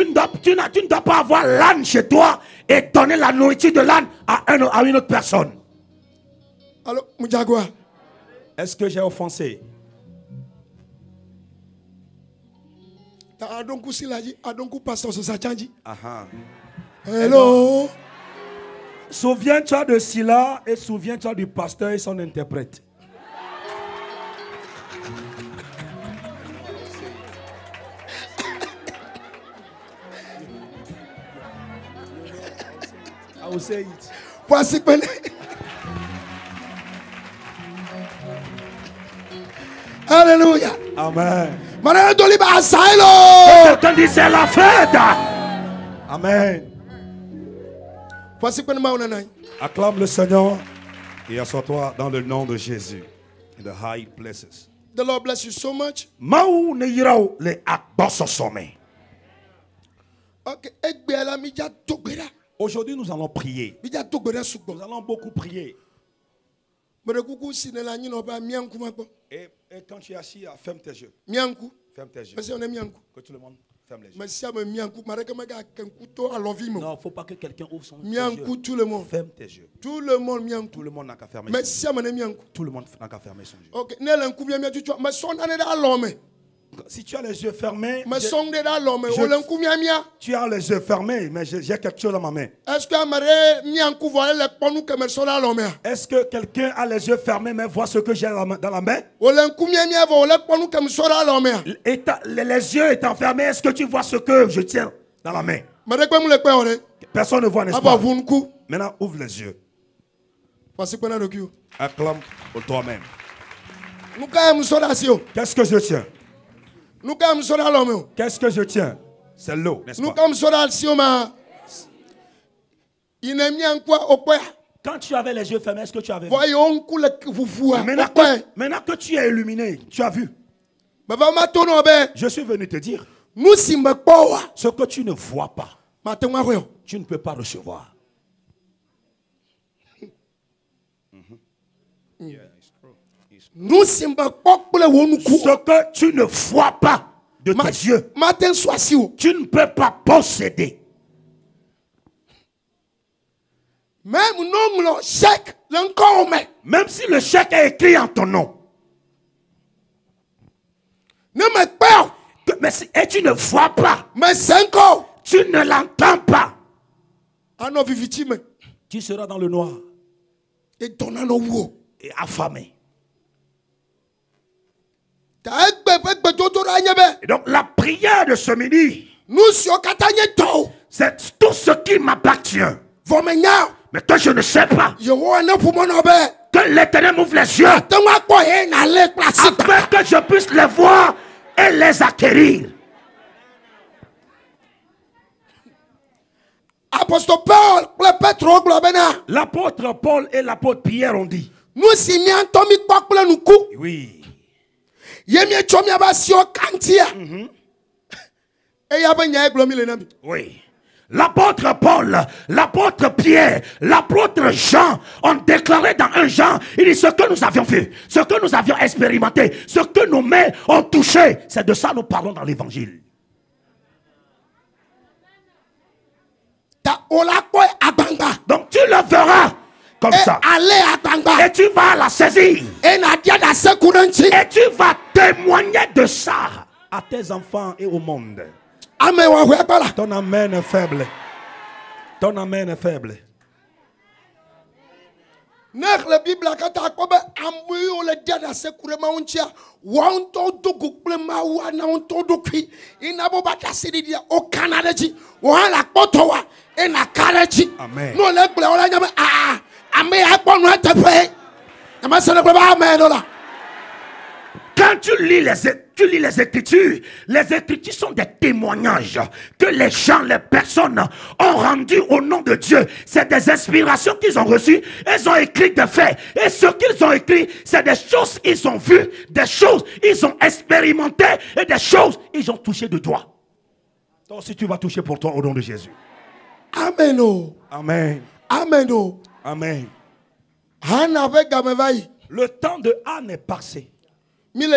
Speaker 1: ne dois pas avoir l'âne chez toi et donner la nourriture de l'âne à une autre personne.
Speaker 2: Alors,
Speaker 1: est-ce que j'ai offensé?
Speaker 2: Hello.
Speaker 1: Souviens-toi de Silla et souviens-toi du pasteur et son interprète. I will say it.
Speaker 2: Alléluia.
Speaker 1: Amen.
Speaker 2: C'est la fête.
Speaker 1: Amen. Acclame le Seigneur et assois-toi dans le nom de Jésus. In the high places.
Speaker 2: The Lord bless you so much.
Speaker 1: Maou ne yirao le akboso sommet. Aujourd'hui, nous allons prier. Nous allons beaucoup prier. Et quand tu es assis, ferme tes yeux. Ferme tes yeux. Que tout le monde ferme les yeux. Non, il ne faut pas que quelqu'un ouvre son yeux. Ferme tes yeux.
Speaker 2: Tout le monde
Speaker 1: n'a qu'à fermer ses yeux. Tout le monde n'a qu'à fermer son yeux. Si tu as les yeux fermés, tu as les yeux fermés, mais j'ai quelque chose dans ma main. Est-ce que quelqu'un a les yeux fermés, mais voit ce que j'ai dans la main? Et les yeux étant fermés, est-ce que tu vois ce que je tiens dans la main? Personne ne voit, n'est-ce pas? Maintenant, ouvre les yeux. Acclame pour toi-même. Qu'est-ce que je tiens? Qu'est-ce que je tiens? C'est l'eau, n'est-ce pas? Quand tu avais les yeux fermés, est-ce que tu avais vu? Maintenant que tu es illuminé, tu as vu. Je suis venu te dire ce que tu ne vois pas, tu ne peux pas recevoir. Ce que tu ne vois pas de tes yeux, tu ne peux pas posséder. Même si le chèque est écrit en ton nom. Et tu ne vois pas. Tu ne l'entends pas. Tu seras dans le noir. Et affamé. Et donc la prière de ce midi, c'est tout ce qui m'appartient. Mais que je ne sais pas. Que l'Éternel m'ouvre les yeux. Afin que je puisse les voir et les acquérir. L'apôtre Paul et l'apôtre Pierre ont dit. Oui. Oui. L'apôtre Paul, l'apôtre Pierre, l'apôtre Jean ont déclaré dans 1 Jean, il dit ce que nous avions vu, ce que nous avions expérimenté, ce que nos mains ont touché, c'est de ça que nous parlons dans l'évangile. Donc tu le verras comme ça. Et tu vas la saisir. Et tu vas témoigner de ça à tes enfants et au monde. Ton amen est faible. Ton amen est faible. Amen. Quand tu lis les Écritures sont des témoignages que les gens, les personnes ont rendus au nom de Dieu. C'est des inspirations qu'ils ont reçues. Ils ont écrit des faits. Et ce qu'ils ont écrit, c'est des choses qu'ils ont vues, des choses qu'ils ont expérimentées et des choses qu'ils ont touchées de toi. Donc si tu vas toucher pour toi au nom de Jésus. Amen. Amen. Amen. Amen. Le temps de Anne est passé. Nous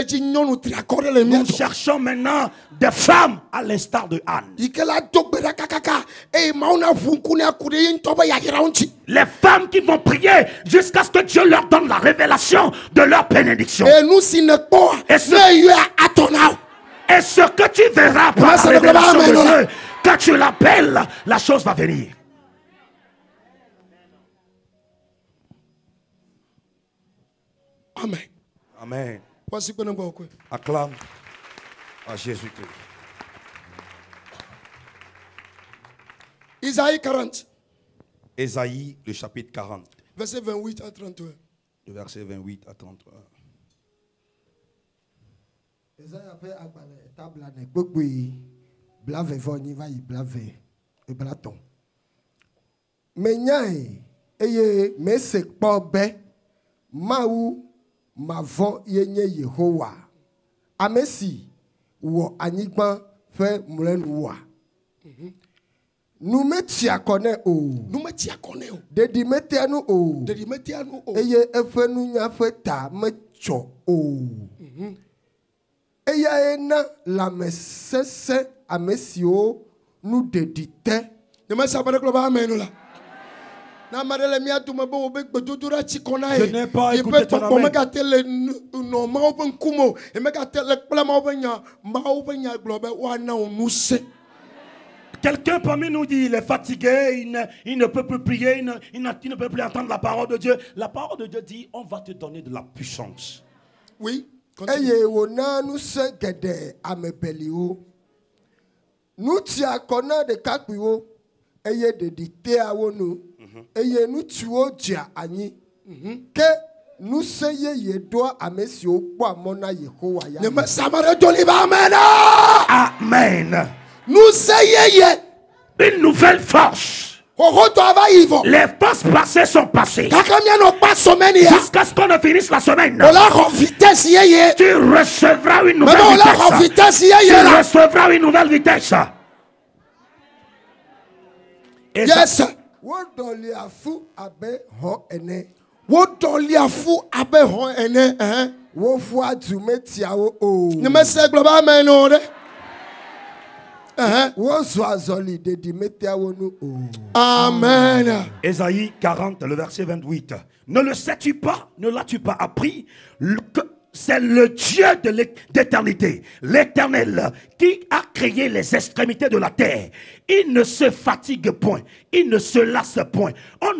Speaker 1: cherchons maintenant des femmes à l'instar de Anne. Les femmes qui vont prier jusqu'à ce que Dieu leur donne la révélation de leur bénédiction. Et ce que tu verras par la révélation de Dieu, quand tu l'appelles, la chose va venir. Amen. Amen. Acclame à Jésus-Christ.
Speaker 2: Isaïe 40.
Speaker 1: Isaïe, le chapitre 40.
Speaker 2: Verset 28 à 31.
Speaker 1: Le verset 28 à 31.
Speaker 2: Isaïe a fait table blave voni va y blave et blaton. Menyai eye me sekpo be maou Mavon yenye Yehowa. Amesi wo anigban fe mulen wa. Nous metia kone o. Nous metia kone o. Dedi metianu o. Dedi metianu o. Eye efe nu nya fe ta mecho o. Eye ena la mesese amesi o nu dedite. Ne mesa bana kloba amen la. Je
Speaker 1: n'ai pas écouté ton amen. Quelqu'un parmi nous dit il est fatigué, il ne peut plus prier, il ne peut plus entendre la parole de Dieu. La parole de Dieu dit on va te donner de la puissance.
Speaker 2: Oui. Nous tia kona de kakwiwo eye de dite awonu. Eye nous tuo dia ani ke nous seye yedoa amesi okpo amona Yehowa ya. Ne me samare doliba amen.
Speaker 1: Amen.
Speaker 2: Nous seye
Speaker 1: une nouvelle force.
Speaker 2: Les
Speaker 1: forces passées sont passées.
Speaker 2: Jusqu'à
Speaker 1: ce qu'on ne finisse la semaine.
Speaker 2: Tu
Speaker 1: recevras une nouvelle vitesse. Tu recevras une nouvelle vitesse.
Speaker 2: Yes. Wodoliafu abe ho ene. Wodoliafu abe ho ene. Wo fu adumetia o. Ne me se global amen o de. Amen.
Speaker 1: Ésaïe 40, le verset 28. Ne le sais-tu pas, ne l'as-tu pas appris que c'est le Dieu de l'éternité, l'Éternel, qui a créé les extrémités de la terre. Il ne se fatigue point, il ne se lasse point. On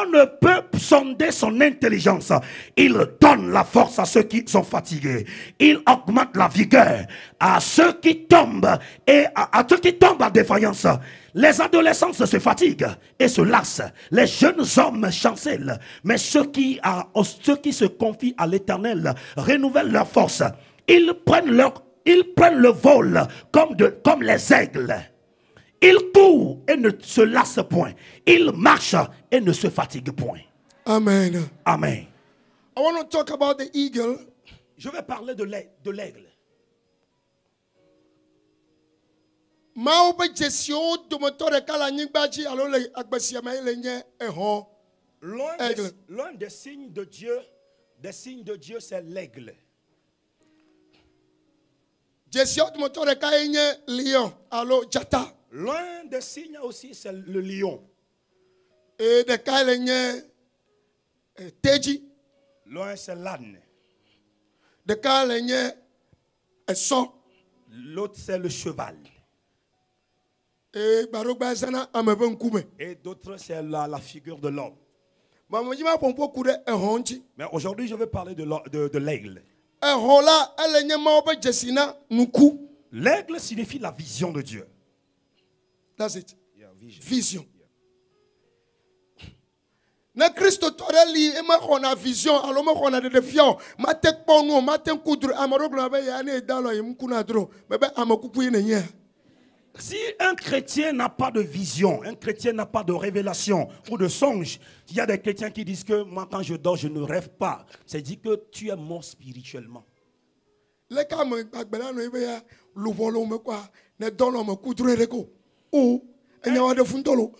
Speaker 1: ne peut sonder son intelligence. Il donne la force à ceux qui sont fatigués. Il augmente la vigueur à ceux qui tombent et à ceux qui tombent en défaillance. Les adolescents se fatiguent et se lassent. Les jeunes hommes chancellent. Mais ceux qui se confient à l'Éternel renouvellent leur force. Ils prennent le vol comme les aigles. Ils courent et ne se lassent point. Ils marchent et ne se fatiguent point.
Speaker 2: Amen.
Speaker 1: Amen.
Speaker 2: I want to talk about the eagle.
Speaker 1: Je vais parler de l'aigle.
Speaker 2: L'un
Speaker 1: des signes de Dieu, c'est l'aigle. L'un des signes aussi, c'est le lion. L'un, c'est l'âne. L'autre, c'est le cheval. Et d'autres, c'est la figure de l'homme. Mais aujourd'hui, je vais parler de l'aigle. L'aigle signifie la vision de Dieu.
Speaker 2: That's it. Yeah, vision. Na Christo toreli ema khona vision alo ma khona de fion matek ponu maten kudru amaro globe ya ne dalo yimkuna dro bebe amakuku yenye.
Speaker 1: Si un chrétien n'a pas de vision, un chrétien n'a pas de révélation ou de songe, il y a des chrétiens qui disent que moi quand je dors je ne rêve pas. C'est dit que tu es mort spirituellement.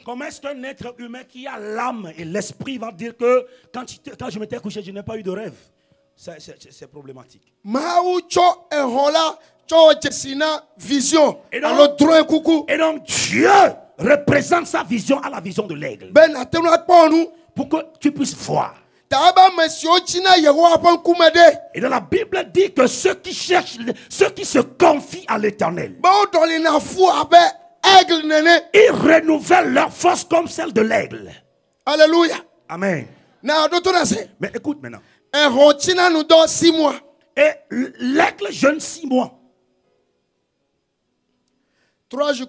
Speaker 1: Comment est-ce qu'un être humain qui a l'âme et l'esprit va dire que quand je m'étais couché, je n'ai pas eu de rêve? C'est problématique. Et donc Dieu représente sa vision à la vision de l'aigle. Pour que tu puisses voir. Et dans la Bible dit que ceux qui cherchent, ceux qui se confient à l'Éternel, ils renouvellent leur force comme celle de l'aigle.
Speaker 2: Alléluia.
Speaker 1: Amen. Mais écoute maintenant. Et l'aigle jeûne 6 mois.
Speaker 2: 3 jours.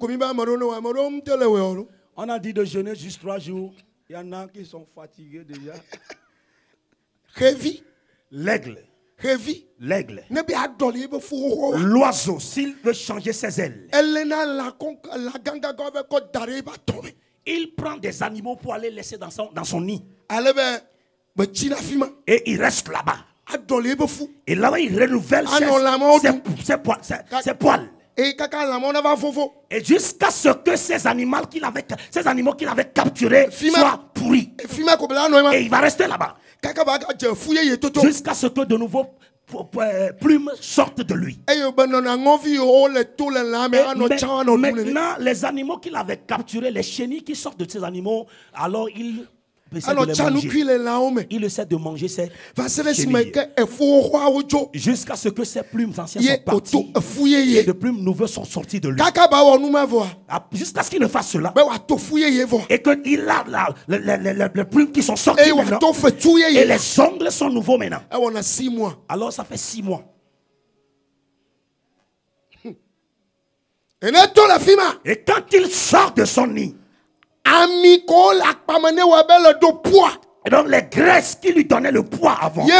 Speaker 1: On a dit de jeûner juste 3 jours. Il y en a qui sont fatigués déjà.
Speaker 2: Heavy.
Speaker 1: L'aigle.
Speaker 2: Heavy.
Speaker 1: L'aigle. L'oiseau, s'il veut changer ses ailes, il prend des animaux pour aller laisser dans son nid. Et il reste là-bas. Et là-bas, il renouvelle ses poils. Et jusqu'à ce que ces animaux qu'il avait capturés soient pourris. Et il va rester là-bas. Jusqu'à ce que de nouveaux plumes sortent de lui. Maintenant, les animaux qu'il avait capturés, les chenilles qui sortent de ces animaux, alors il essaie de manger ces chenilles. Jusqu'à ce que ces plumes anciennes soient parties et de plumes nouvelles sont sorties de lui. Jusqu'à ce qu'il ne fasse cela et qu'il a les plumes qui sont sorties maintenant, et les ongles sont nouveaux maintenant. Alors ça fait 6 mois. Et quand il sort de son nid, et donc les graisses qui lui donnaient le poids avant, qui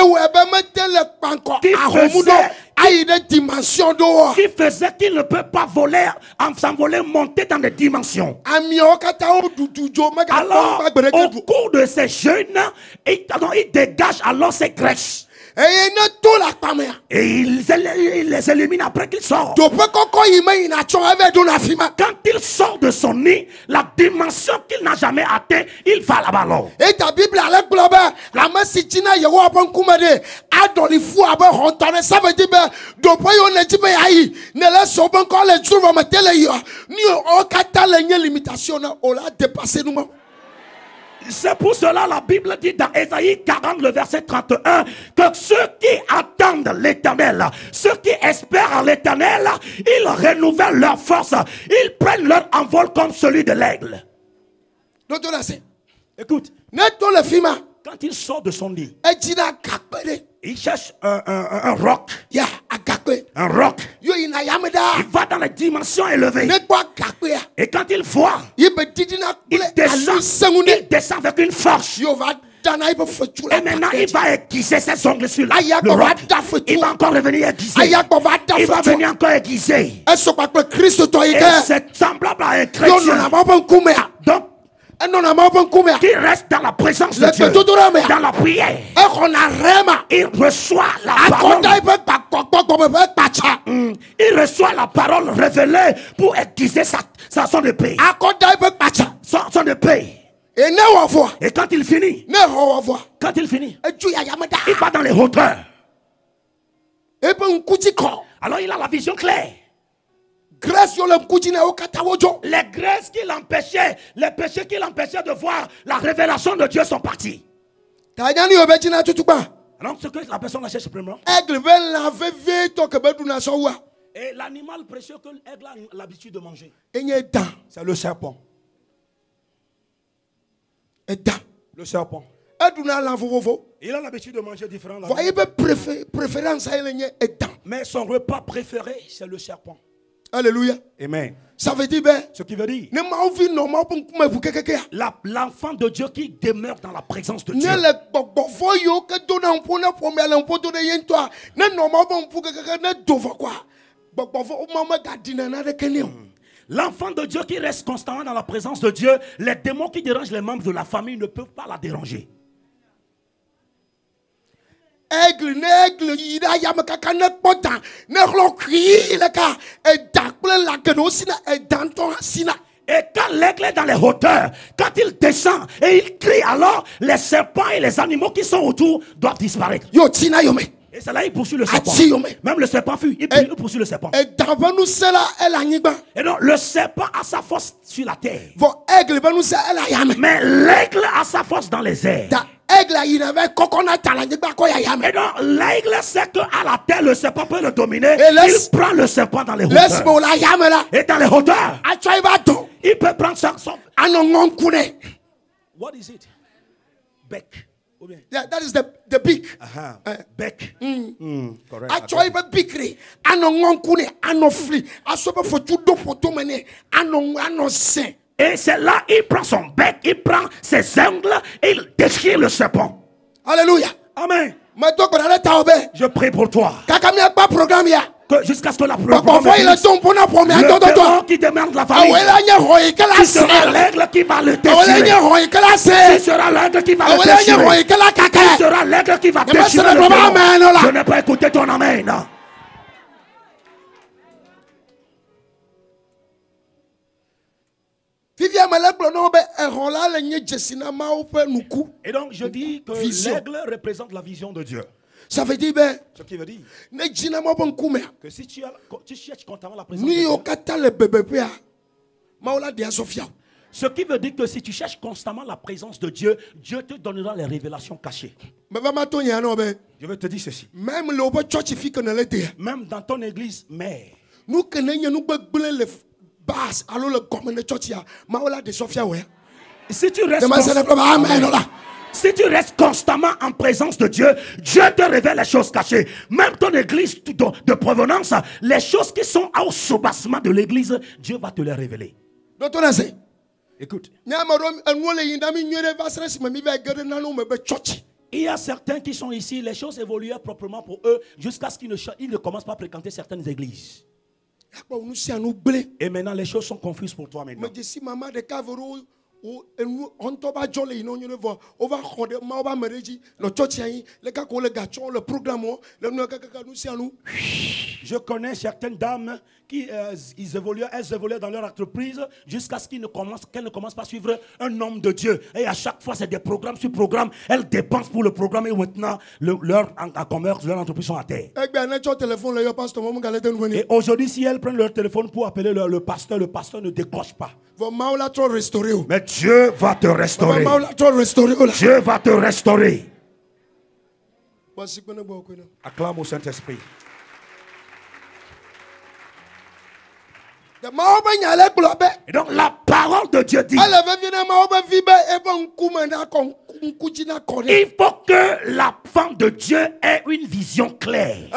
Speaker 1: faisait qu'il ne peut pas voler, s'envoler, monter dans des dimensions. Alors, au cours de ces jeûnes, il dégage alors ces graisses. Et il les élimine après qu'il sort. Quand il sort de son nid, la dimension qu'il n'a jamais atteint, il va là-bas.
Speaker 2: si tina yewo apon kumade adoli fu abe hontane ça veut dire do poyo ne tibe ayi ne la so bon ko le jour va tele yo ni o kata le nye limitation na o la dépasser nous.
Speaker 1: C'est pour cela la Bible dit dans Ésaïe 40 le verset 31 que ceux qui attendent l'Éternel, ceux qui espèrent en l'Éternel, ils renouvellent leur force, ils prennent leur envol comme celui de l'aigle. Écoute, quand il sort de son lit, il cherche un roc. Un roc. Il va dans les dimensions élevées. Et quand il voit, il descend avec une force. Et maintenant il va aiguiser ses ongles sur le roc. Il va encore revenir aiguiser. Il va venir encore aiguiser. Et c'est semblable à un chrétien. Donc qui reste dans la présence de Dieu, dans la prière, il reçoit la parole. Il reçoit la parole révélée pour aiguiser son épée. Son épée. Et quand il finit, il va dans les hauteurs. Alors il a la vision claire. Les graisses qui l'empêchaient, les péchés qui l'empêchaient de voir la révélation de Dieu sont partis. Alors ce que la personne la cherche premièrement. Et l'animal précieux que l'aigle a l'habitude de manger, c'est le serpent. Le serpent. Il a l'habitude de manger différents animaux. Mais son repas préféré, c'est le serpent.
Speaker 2: Alléluia.
Speaker 1: Amen.
Speaker 2: Ça veut dire
Speaker 1: ce qui veut dire l'enfant de Dieu qui demeure dans la présence de Dieu. L'enfant de Dieu qui reste constamment dans la présence de Dieu, les démons qui dérangent les membres de la famille ne peuvent pas la déranger. Et quand l'aigle est dans les hauteurs, quand il descend et il crie, alors les serpents et les animaux qui sont autour doivent disparaître. Et c'est là il poursuit le serpent. Même le serpent fuit, il poursuit le serpent. Et donc le serpent a sa force sur la terre. Mais l'aigle a sa force dans les airs. Et donc l'aigle sait qu'à la terre le serpent peut le dominer. Il prend le serpent dans les hauteurs. Et dans les hauteurs, il peut prendre son... What is it? Bec.
Speaker 2: Yeah, that is the beak.
Speaker 1: Bec.
Speaker 2: Correct.
Speaker 1: Et c'est là il prend son bec, il prend ses ongles, il déchire le serpent.
Speaker 2: Alléluia.
Speaker 1: Amen. Je prie pour toi. Jusqu'à ce que la le démon qui demande la famille, ce sera l'aigle qui va le déchirer. Ce sera l'aigle qui va le déchirer. Ce sera l'aigle qui va déchirer le démon. Je n'ai pas écouté ton amen. Et donc je dis que l'aigle représente la vision de Dieu.
Speaker 2: Ça veut dire
Speaker 1: ce qui veut dire
Speaker 2: que
Speaker 1: si tu cherches constamment la présence de Dieu, ce qui veut dire que si tu cherches constamment la présence de Dieu, Dieu te donnera les révélations cachées. Je vais te dire ceci. Même dans ton église mère, si tu restes si tu restes constamment en présence de Dieu, Dieu te révèle les choses cachées. Même ton église de provenance, les choses qui sont au soubassement de l'église, Dieu va te les révéler. Écoute. Il y a certains qui sont ici, les choses évoluaient proprement pour eux jusqu'à ce qu'ils ne commencent pas à fréquenter certaines églises. Et maintenant les choses sont confuses pour toi maintenant. Je connais certaines dames qui elles évoluaient dans leur entreprise jusqu'à ce qu'elles ne commencent pas à suivre un homme de Dieu. Et à chaque fois, c'est des programmes sur programmes. Elles dépensent pour le programme et maintenant, leur commerce, leur entreprise sont à terre. Et aujourd'hui, si elles prennent leur téléphone pour appeler le pasteur ne décroche pas. Mais Dieu va te restaurer. Dieu va te restaurer. Acclame au Saint-Esprit. Et donc la parole de Dieu dit, il faut que la femme de Dieu ait une vision claire.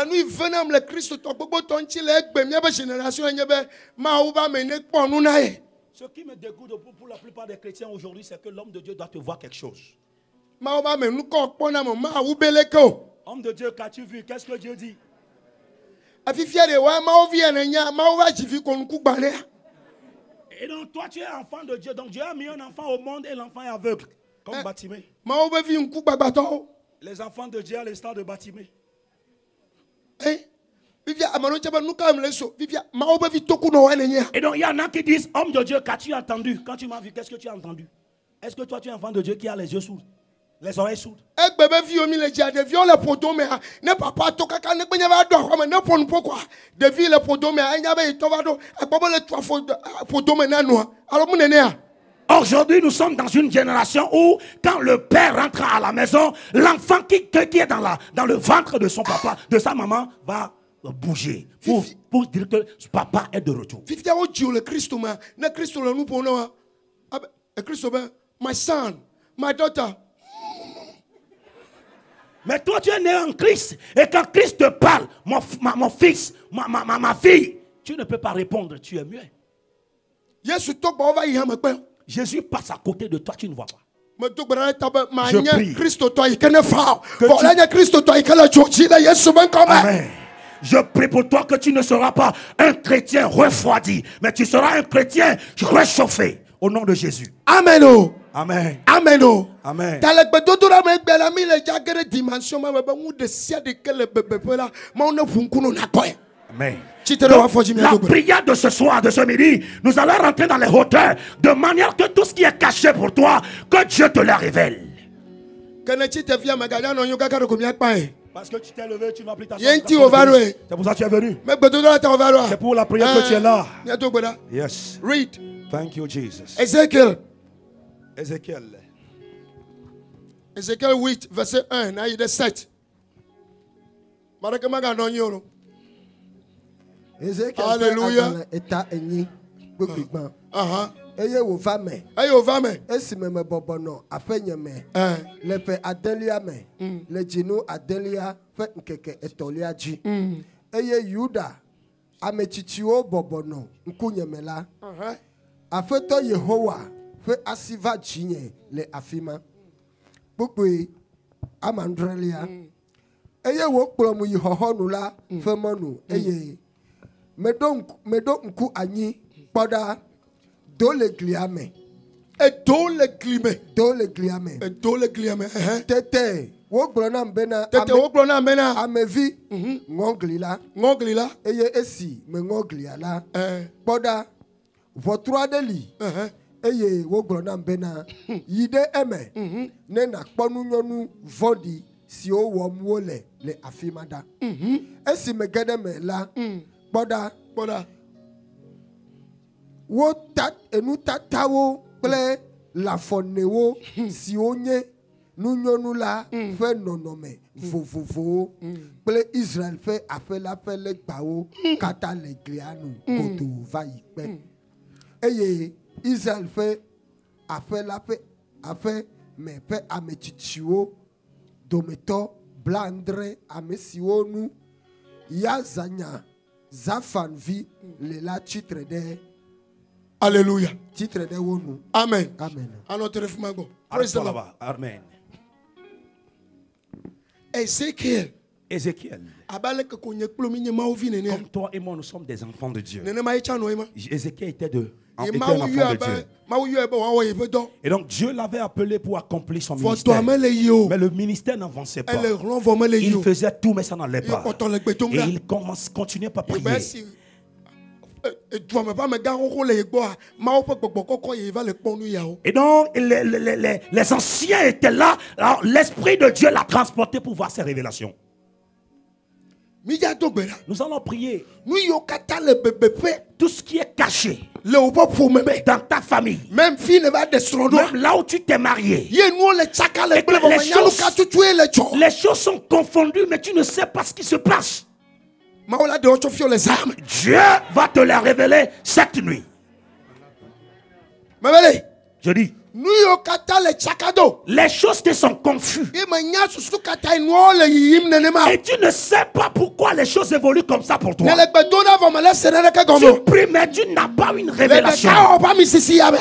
Speaker 1: Ce qui me dégoûte pour la plupart des chrétiens aujourd'hui, c'est que l'homme de Dieu doit te voir quelque chose. Homme de Dieu, qu'as-tu vu? Qu'est-ce que Dieu dit? Et donc toi tu es enfant de Dieu. Donc Dieu a mis un enfant au monde et l'enfant est aveugle. Comme Batimée. Les enfants de Dieu à l'instar de Batimée. Et donc il y en a qui disent, homme de Dieu, qu'as-tu entendu? Quand tu m'as vu, qu'est-ce que tu as entendu? Est-ce que toi tu es enfant de Dieu qui a les yeux sourds? Les oreilles sourdes. Aujourd'hui, nous sommes dans une génération où, quand le père rentre à la maison, l'enfant qui est dans le ventre de son papa, de sa maman, va bouger pour dire que ce papa est de retour.
Speaker 2: My son, my daughter.
Speaker 1: Mais toi, tu es né en Christ. Et quand Christ te parle, mon fils, ma fille, tu ne peux pas répondre, tu es muet. Jésus passe à côté de toi, tu ne vois pas. Je prie. Amen. Je prie pour toi que tu ne seras pas un chrétien refroidi, mais tu seras un chrétien réchauffé. Au nom de Jésus.
Speaker 2: Amen.
Speaker 1: Amen.
Speaker 2: Amen.
Speaker 1: Amen. Amen. Donc, la prière de ce soir, de ce midi, nous allons rentrer dans les hauteurs de manière que tout ce qui est caché pour toi, que Dieu te le révèle. Parce que tu t'es levé, tu m'as pris ta chance. C'est pour ça que tu es venu. C'est pour la prière que tu es là. Yes.
Speaker 2: Read.
Speaker 1: Thank you, Jesus.
Speaker 2: Ézéchiel 8, verset 1. Là, il est 7. Alléluia.
Speaker 3: Eye wo va me. Esi me bobono afenye me. Le fe adelia me. Le jinu adelia fe nkeke etolia ji. Eye Yuda amechichiwo bobono nkunye me la. Afeto Yehowa fe asiva jinye le afima. Bukwe amandrelia. Eye wo kplomu yihohonu la fe monu. Eye medo nku anyi poda dole gliame.
Speaker 2: Dole gliame.
Speaker 3: Tete wo gbona mbena amevi ngonglila eye esi me ngonglia la poda votre adeli eye wo gbona mbena yide eme ne na kponu nyonu vodi si o wo muole le afimada esi me gede me la poda wo tat enu tatawo ple la fonewo si onye nunyonu la fe nonome vovovo ple Israël fe afela fele gbawo kata le glianu koto va ipe eye Israël fe afela fe afe me pe amechichiwo dometo blandre amesiwonu ya zanya zafan vi le la titre de
Speaker 2: Alléluia.
Speaker 3: Titre de wonu.
Speaker 2: Amen.
Speaker 3: Amen.
Speaker 2: Praise the Lord.
Speaker 1: Amen.
Speaker 2: Ézéchiel.
Speaker 1: Comme toi et moi, nous sommes des enfants de Dieu. Ézéchiel était était un enfant de Dieu. Et donc Dieu l'avait appelé pour accomplir son ministère. Mais le ministère n'avançait pas. Il faisait tout, mais ça n'allait pas. Et il continuait par prier. Et donc les anciens étaient là. Alors l'Esprit de Dieu l'a transporté pour voir ses révélations. Nous allons prier. Tout ce qui est caché dans ta famille, même là où tu t'es marié, les choses sont confondues, mais tu ne sais pas ce qui se passe. Dieu va te les révéler cette nuit. Je dis, les choses te sont confuses. Et tu ne sais pas pourquoi les choses évoluent comme ça pour toi. Tu pries, mais tu n'as pas une révélation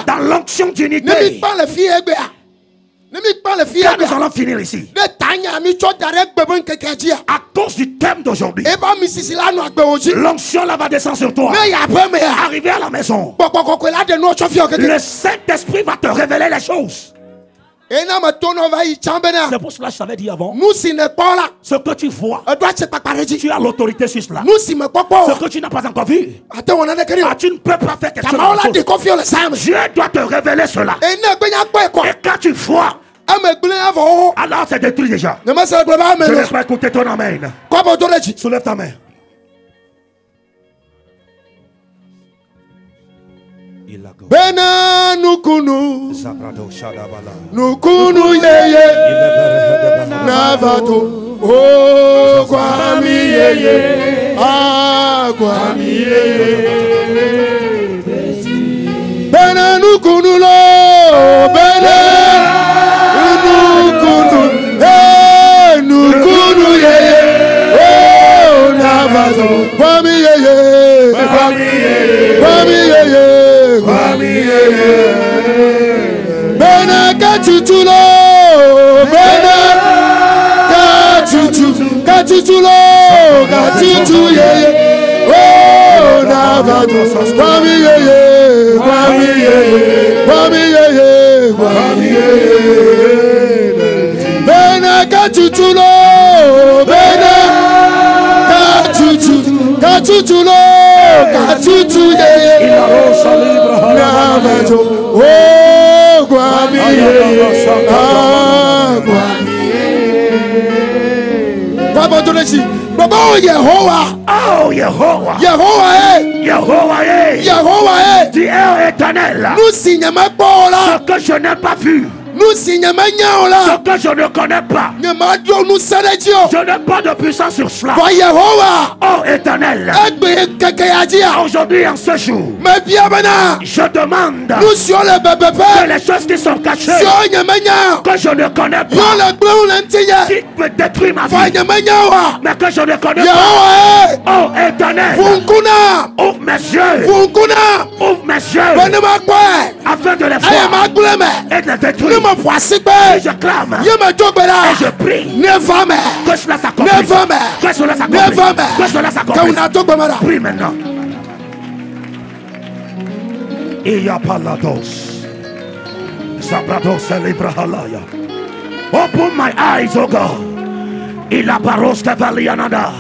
Speaker 1: dans l'onction d'unité. Quand nous allons finir ici, à cause du thème d'aujourd'hui, l'onction là va descendre sur toi. Arrivé à la maison, le Saint-Esprit va te révéler les choses. C'est pour cela que je t'avais dit avant, ce que tu vois, tu as l'autorité sur cela. Ce que tu n'as pas encore vu, tu ne peux pas faire quelque chose. Dieu doit te révéler cela. Et quand tu vois, alors c'est détruit déjà. Je ne laisse pas écouter ton amen. Soulève ta main.
Speaker 2: Bena nukunu nukunu yeye navato o kwami yeye kwami yeye bena nukunu lo bena nukunu nukunu yeye o navato kwami yeye kwami yeye kwami yeye Bena katutulo, bena katutulo, katutu yeye, oh navato, kwami yeye, kwami yeye, kwami yeye, kwami yeye. Bena katutulo, bena katutulo, katutu yeye. Oh, Gwami, Yehovah,
Speaker 1: tu es éternel. Ce que je n'ai pas vu, ce que je ne connais pas, je n'ai pas de puissance sur cela. Oh éternel, aujourd'hui en ce jour, je demande que les choses qui sont cachées, que je ne connais pas, qui me détruisent ma vie, mais que je ne connais pas. Oh éternel, ouvre mes yeux, ouvre mes yeux, afin de les voir et de les détruire. Je clame et je prie que cela s'accomplisse. Que cela s'accomplisse. Que cela s'accomplisse. Prie maintenant. Open my eyes, oh God. Ila baroska valianada.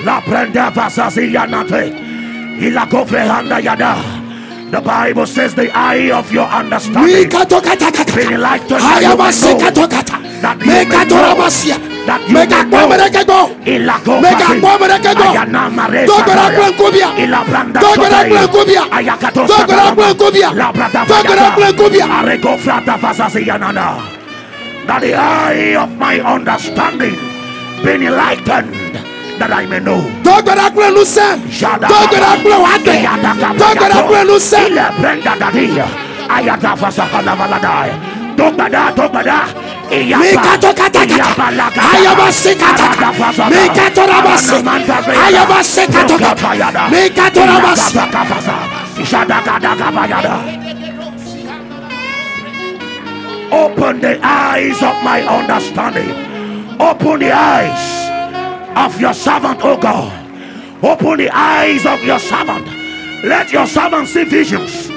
Speaker 1: La prenda vasazi yanate. Ila govrehanda yada. The Bible says the eye of your understanding be like to that you may that the eye of my understanding be enlightened, that I may know. Open the eyes of my understanding. Open the eyes of your servant, oh God. Open the eyes of your servant. Let your servant see visions.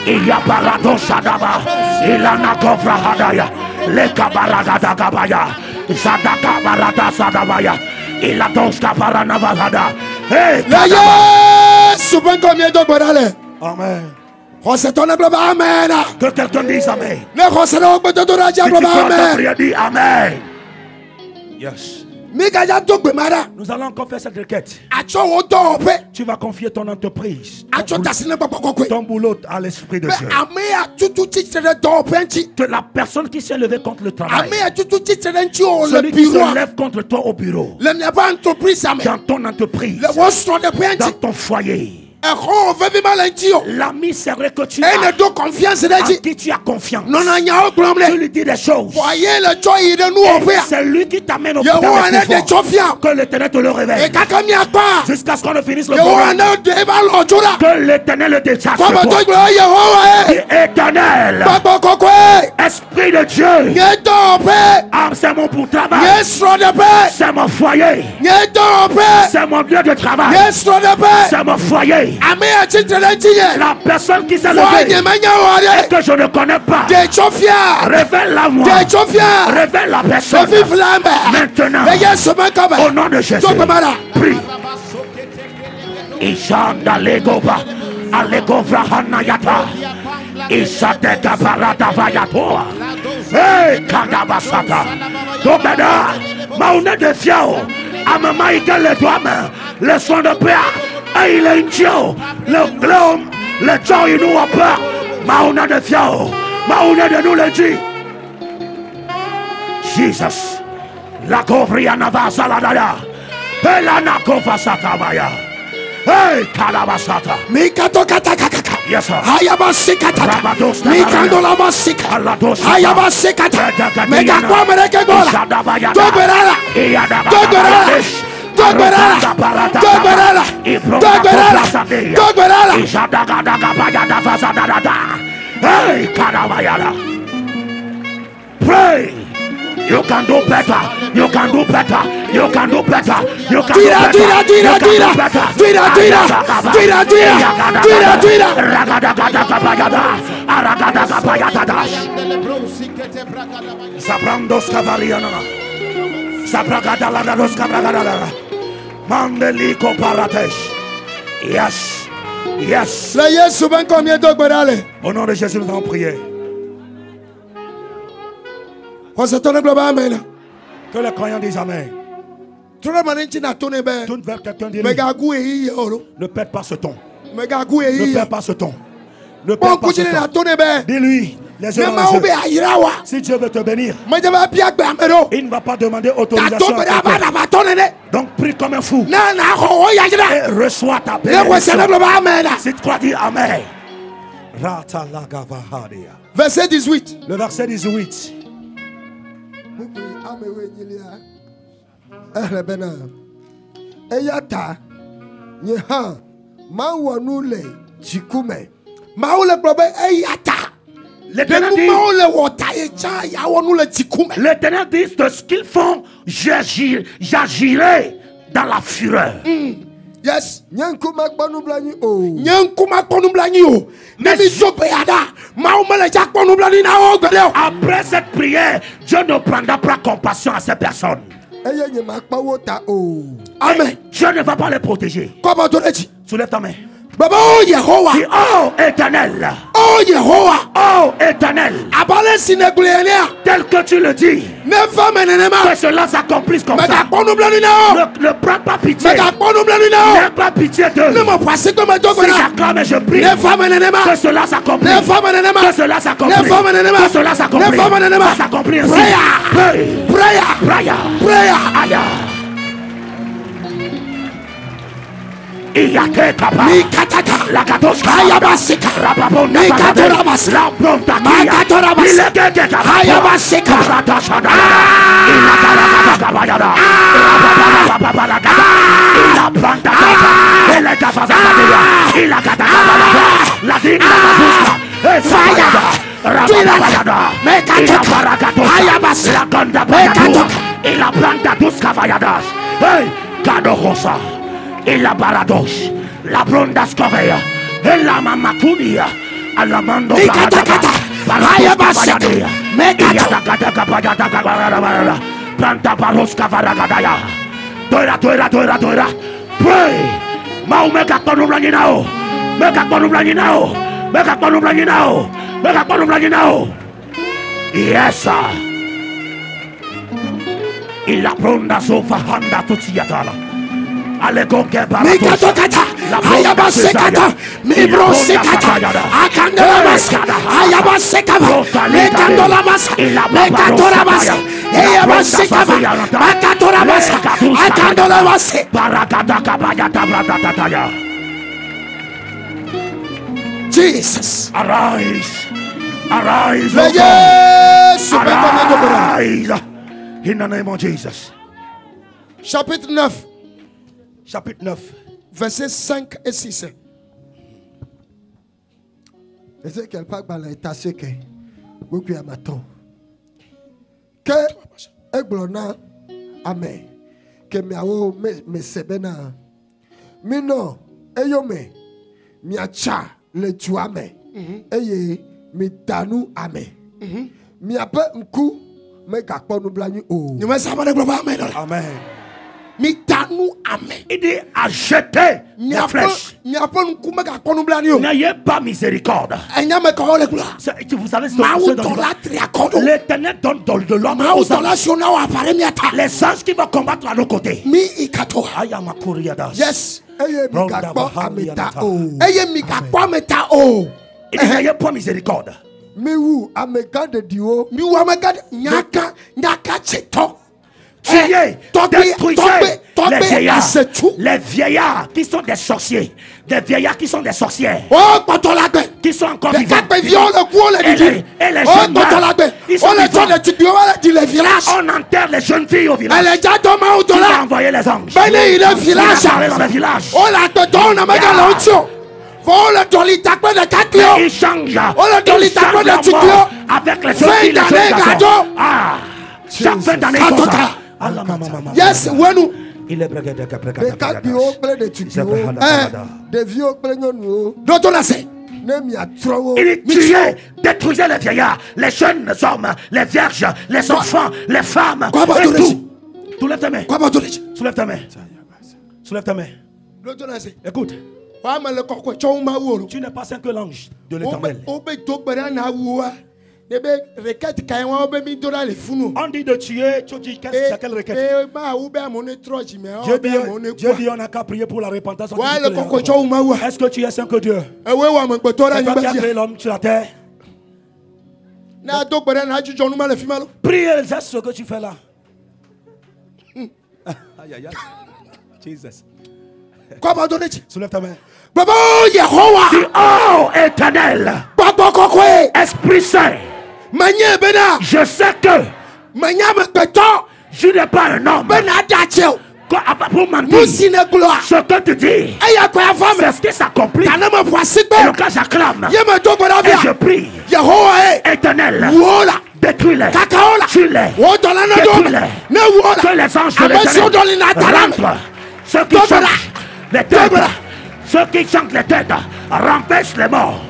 Speaker 1: Il y a parado Shadaba, il a nakofra hadaya, le kabarada dagabaya, Zadaka barada Sadabaya, il a doska paranavada. Hey,
Speaker 2: souvent combien de borale.
Speaker 1: Amen.
Speaker 2: Amen.
Speaker 1: Que quelqu'un dise Amen.
Speaker 2: Si tu
Speaker 1: peux dire Amen. Yes. Nous allons encore faire cette requête. Tu vas confier ton entreprise, ton boulot à l'Esprit de Dieu. Que la personne qui s'est levée contre le travail, celui qui se lève contre toi au bureau, dans ton entreprise, dans ton foyer, l'ami c'est vrai que tu as, à qui tu as confiance, tu lui dis des choses, c'est lui qui t'amène au pouvoir, que l'Éternel te le révèle, jusqu'à ce qu'on ne finisse le programme, que l'Éternel le décharge de toi. Éternel, Esprit de Dieu, c'est mon pour travail, c'est mon foyer, c'est mon lieu de travail, c'est mon foyer. La personne qui s'est levée et que je ne connais pas, révèle-la moi, révèle la personne maintenant, au nom de Jésus. Prie. Ishanda legoba, alegovra hanayata, ishateka parada vayatoa, hey kadabasata, dobeda, maune de fiao, amama igale doame, le son de père. Et il est idiot, le glome, le jour il nous a peur. Mauna de fiao, Mauna de nous le dit. Jesus, la covriana va saladaya, et la nakova satabaya. Hey, kalabasata.
Speaker 2: Mikato katakaka.
Speaker 1: Yes, sir.
Speaker 2: Ayabasikata. Mikandolabasika. Ayabasikata. Megakwamerekego. Doberala. Doberala.
Speaker 1: Hey, Kanabayala. Pray. You can do better. You can do better. You can do better. You can do better. Mandeliko paratesh. Yes. Yes. Au nom de Jésus, nous allons prier. Que les croyants disent Amen. Tourne vers quelqu'un, dis-lui. Ne pète pas ce ton. Ne pète pas ce ton. Ne pète pas ce ton. Dis-lui. Les yeux dans les yeux. Si Dieu veut te bénir, il ne va pas demander autorisation. Donc prie comme un fou et reçois ta bénédiction. Si tu crois, dis Amen.
Speaker 2: Verset 18.
Speaker 1: Le verset 18. L'Éternel dit de ce qu'ils font, j'agirai dans la fureur.
Speaker 2: Yes.
Speaker 1: Après cette prière, Dieu ne prendra pas compassion à ces personnes. Amen. Dieu ne va pas les protéger. Soulève ta main.
Speaker 2: Oh Yehovah,
Speaker 1: oh Éternel,
Speaker 2: oh Yehovah,
Speaker 1: oh Éternel, tel que tu le dis, que cela s'accomplisse comme ça. Ne prends pas pitié, n'aie pas pitié d'eux. Si j'acclame et je prie, que cela s'accomplisse, que cela s'accomplisse, que cela s'accomplisse, ça s'accomplit ainsi. Prayer. Aya. La katoska ayabasika rababonda la pronta ayabasika
Speaker 2: Tuira. Mekatoka. Ayabas. Mekatoka.
Speaker 1: La planta dos cavalladas. Hey, Cadorosa. Et la balados. La bronda scovea. Et la mamacudia. A la mando
Speaker 2: Mekataka. Ayabas. Mekatoka.
Speaker 1: Planta paros cavaragadaya. Toira. Pray. Mau mega konumlanginao. Yes, sir. Il la pronda sofa handa tutsiatala. Ale conque para
Speaker 2: Mikatokata. Ayabasekata. Mibrosekata. Akandolamas. Ayabasekava. Mekandolamas. Mekatoramas. Ayabasekava. Makatoramas. Akandolamas.
Speaker 1: Parakataka bayata bratataya.
Speaker 2: Jesus.
Speaker 1: Arise. Arise.
Speaker 2: Yes.
Speaker 1: Arise. In the name of Jesus.
Speaker 2: Chapitre 9.
Speaker 1: Chapitre 9.
Speaker 2: Versets 5 et 6. Ezekiel parle dans l'état que beaucoup à matin. Que eglona amen. Que miawo me sebena. Mino eyome miacha le tuame. Eye mi danu amen. Mi ape nku me gakpo nu blani o. Ni me sabane global amen.
Speaker 1: Amen.
Speaker 2: Mi danu amen.
Speaker 1: Il dit à jeter la flèche.
Speaker 2: N'ayez
Speaker 1: pas miséricorde. Vous savez ce l'Éternel donne de l'homme aux anges. Les anges qui vont combattre à nos côtés.
Speaker 2: Yes. Il
Speaker 1: dit n'ayez pas miséricorde. Les vieillards qui sont des sorciers, des vieillards qui sont des sorcières, qui sont encore vivants, et les jeunes mâles, ils sont vivants. On enterre les jeunes filles au village. Qui va envoyer les anges? Dans les villages. Il change avec les jeunes filles, les jeunes garçons. Chaque fin d'année,
Speaker 2: yes, when
Speaker 1: il est détruisez les vieillards, les jeunes hommes, les vierges, les enfants, les femmes, et tout. Soulève ta main. Soulève ta main. Soulève ta main. Écoute. Tu n'es pas un que l'ange de l'Éternel. On dit de tuer, tu dis qu'est-ce quelle requête? Dieu dit on n'a qu'à prier pour la repentance. Est-ce que tu es un que Dieu? C'est toi qui as créé l'homme sur la terre. Priez, c'est ce que tu fais là. Aïe aïe aïe. Jesus. Soulève ta main. Oh Éternel, Esprit Saint, je sais que je n'ai pas un homme pour mentir. Ce que tu dis, c'est ce qui s'accomplit. Et donc quand j'acclame et je prie, Éternel, détruis-les, tue-les, détruis-les, que les anges de l'Éternel rentrent. Ceux qui changent les têtes, ceux qui chantent les têtes, remplissent les morts.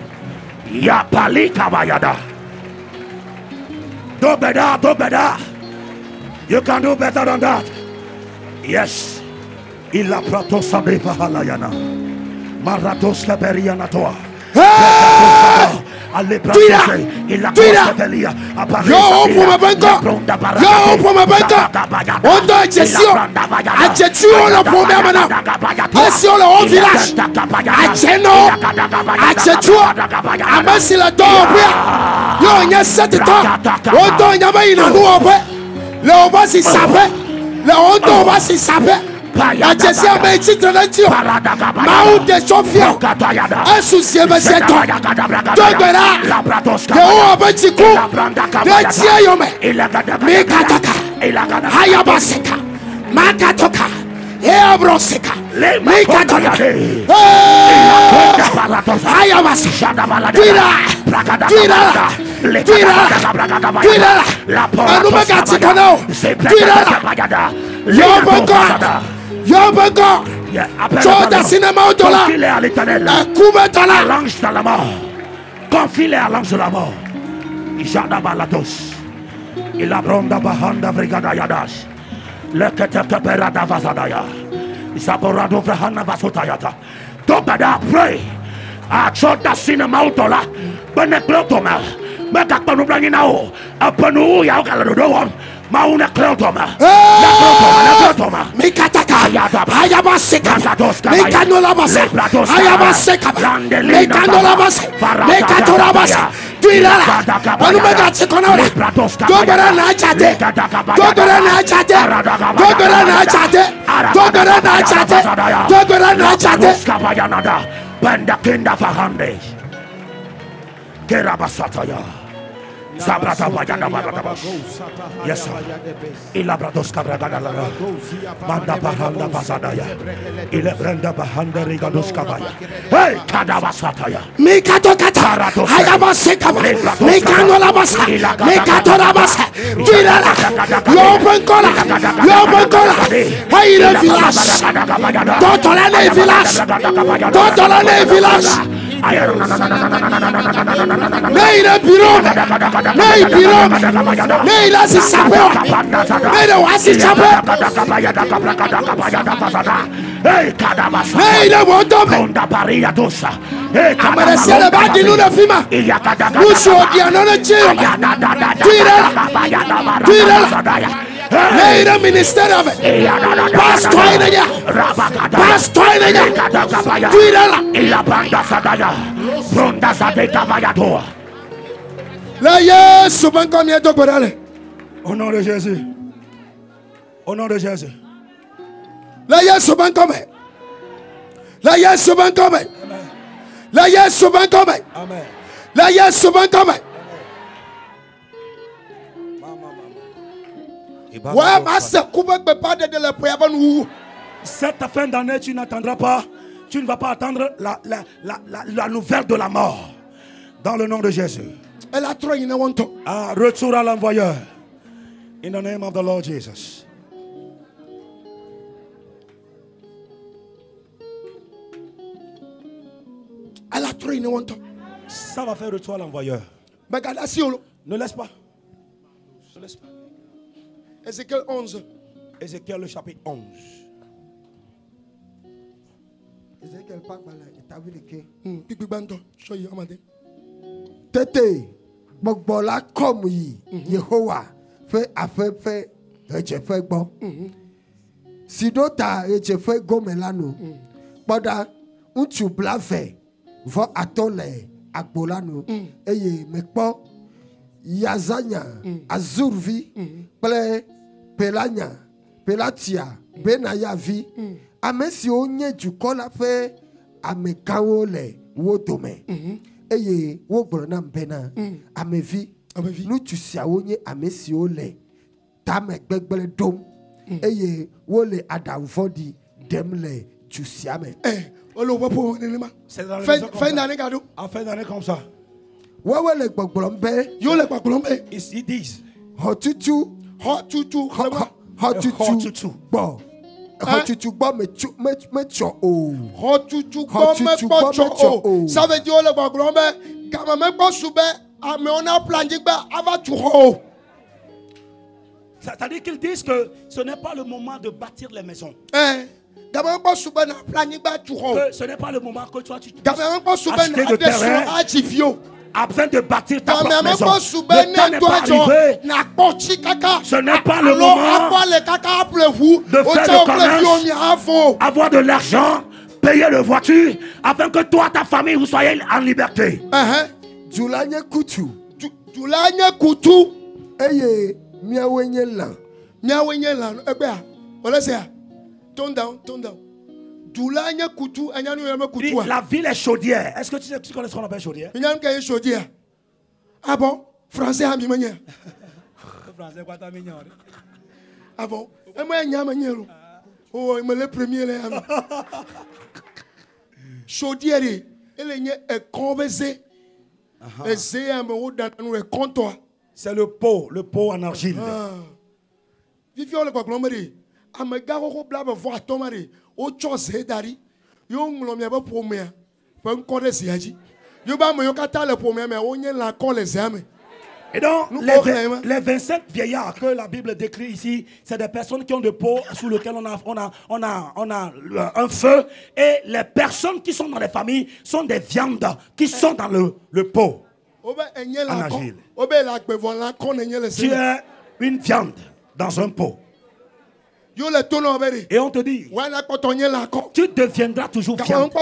Speaker 1: Yapali Kabayada. Do better. You can do better than that. Yes. Il a prato sabe pahalayana. Maratos laberiana toa. Confie-les à l'Éternel. L'ange de la mort. Confie-les à l'ange de la mort. Jada balados. Il a bronda bahanda brigada yadas. Le keteke perada vazadaya. Zaborado vrahana vasotayata. Tobada pray. A chota cinema autola. Beneklotoma. Meka panublangi nao. Apanu ya okaladodo. Mauna klotoma. Klotoma.
Speaker 2: Mikataka. Ayabaseka. Mekanolabasa. Ayabaseka. Mekanolabasa. Mekatorabasa. Tuirala. Panumega tsekonora. Dogora na chate. Dogora na chate. Dogora na chate. Dogora na chate. Dogora na chate.
Speaker 1: Skabayanada. Banda kinda fahande. Kerabasataya. Zabrata Bayana Baratabas. Yes, sir. Ilabrados Cabragana. Manda Bahanda Basadaya. Ilebranda Bahanda Rigados Cabaya. Hey, Kadabasataya.
Speaker 2: Mikato Kata. Hayabaseka. Mekanolabasa. Mekatorabasa. Tirala. Yobankola. Yobankola. Hey, le village. Totolane village. Totolane village. Nei le bureau. Nei bureau. Nei la si sapeo. Nei le wasi sapeo. Nei le wotome. Amare se le bandi luna fima. Muso di anone chiro. Tira. Nei le ministero. Pastor inenya. Pastor inenya. Tira.
Speaker 1: La banda sadaya. Bronda sadeka vayadoa.
Speaker 2: La Yesu bankomie doborale.
Speaker 1: Au nom de Jésus. Au nom de Jésus.
Speaker 2: La Yesu bankome. La Yesu bankome. La Yesu bankome.
Speaker 1: Amen.
Speaker 2: La Yesu bankome. Ouais, ma sœur, comment peut pas de la prière nous?
Speaker 1: Cette fin d'année, tu n'attendras pas. Tu ne vas pas attendre la nouvelle de la mort. Dans le nom de Jésus. Retour à l'envoyeur. In the name of the Lord Jesus. Ça va faire retour à l'envoyeur. Ne laisse pas. Ne laisse pas.
Speaker 2: Ézéchiel 11.
Speaker 1: Ézéchiel le chapitre 11.
Speaker 2: Ézéchiel pas mal. Tete Bogbola comme Yehowa fait affaire fait fait bon. Sido ta fait gomelano. Boda untu blave vo atole agbolano. Eye mekpo yazanya azurvi ple pelanya pelatia benaya vi amesi onye jukola fe amekawo le wodome. Eye wo gbona mbena amevi nu tusiawo nye amesio le tame gbegbele dom eye wo le adavodi dem le tusiame olo wopo nenema fin d'année gado
Speaker 1: en fin d'année comme ça
Speaker 2: wewe le gbogbolombe yo le gbogbolombe
Speaker 1: ils disent
Speaker 2: hotutu bo Hotutu bo me cho o. Hotutu bo me cho o. Ça veut dire le baglombe quand même pas soube mais on a planifié avant tout haut.
Speaker 1: C'est-à-dire qu'ils disent que ce n'est pas le moment de bâtir les maisons.
Speaker 2: Que
Speaker 1: ce n'est pas le moment que toi tu
Speaker 2: acheter
Speaker 1: de terrain afin de bâtir ta propre maison. Le temps n'est pas arrivé. Ce n'est pas le moment de faire le commerce, avoir de l'argent, payer le voiture, afin que toi, ta famille, vous soyez en liberté.
Speaker 2: Djoulanye kutu. Djoulanye kutu. Eye, miawenye lan. Miawenye lan. Ebea, voilà ça. Tone down, tone down.
Speaker 1: La ville est chaudière. Est-ce que tu connais ce qu'on appelle chaudière?
Speaker 2: Chaudière. Ah bon? Français à mi manière.
Speaker 1: Français quoi ta mignon?
Speaker 2: Ah bon? Et moi il y a manière. Oh, il me le premier là. Chaudière. Elle est conversée.
Speaker 1: C'est le pot en argile. Et donc, les 25 vieillards que la Bible décrit ici, c'est des personnes qui ont des pots sous lesquels on a un feu. Et les personnes qui sont dans les familles sont des viandes qui sont dans le pot en argile. Tu es une viande dans un pot. Et on te dit, tu deviendras toujours viande.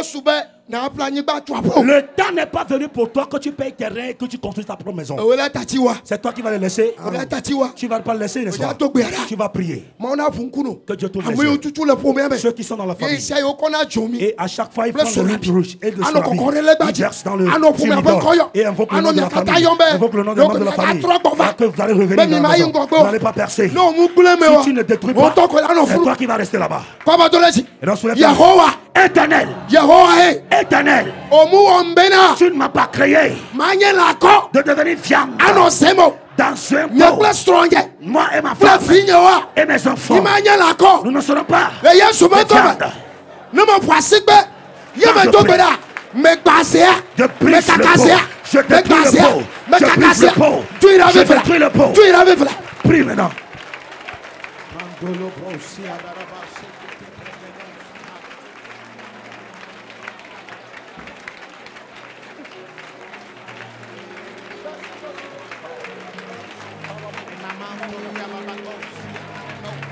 Speaker 1: Le temps n'est pas venu pour toi que tu payes tes reins et que tu construis ta propre maison. C'est toi qui vas les laisser. Tu ne vas pas le laisser, n'est-ce pas? Tu vas prier. Que Dieu t'ouvre les yeux. Ceux qui sont dans la famille. Et à chaque fois, ils prennent de l'huile rouge et de cela. Ils versent dans le timidor et invoquent le nom de la famille. Invoquent le nom de la famille. Que vous allez revenir dans la maison. Vous n'allez pas percer. Si tu ne détruis pas, c'est toi qui vas rester là-bas. Et donc, Éternel. Éternel. Tu ne m'as pas créé de devenir viande dans un pot. Moi et ma femme et mes enfants, nous ne serons pas des viandes. Je brise le pot. Je détruis le pot. Je brise le pot. Je détruis le pot. Prie maintenant.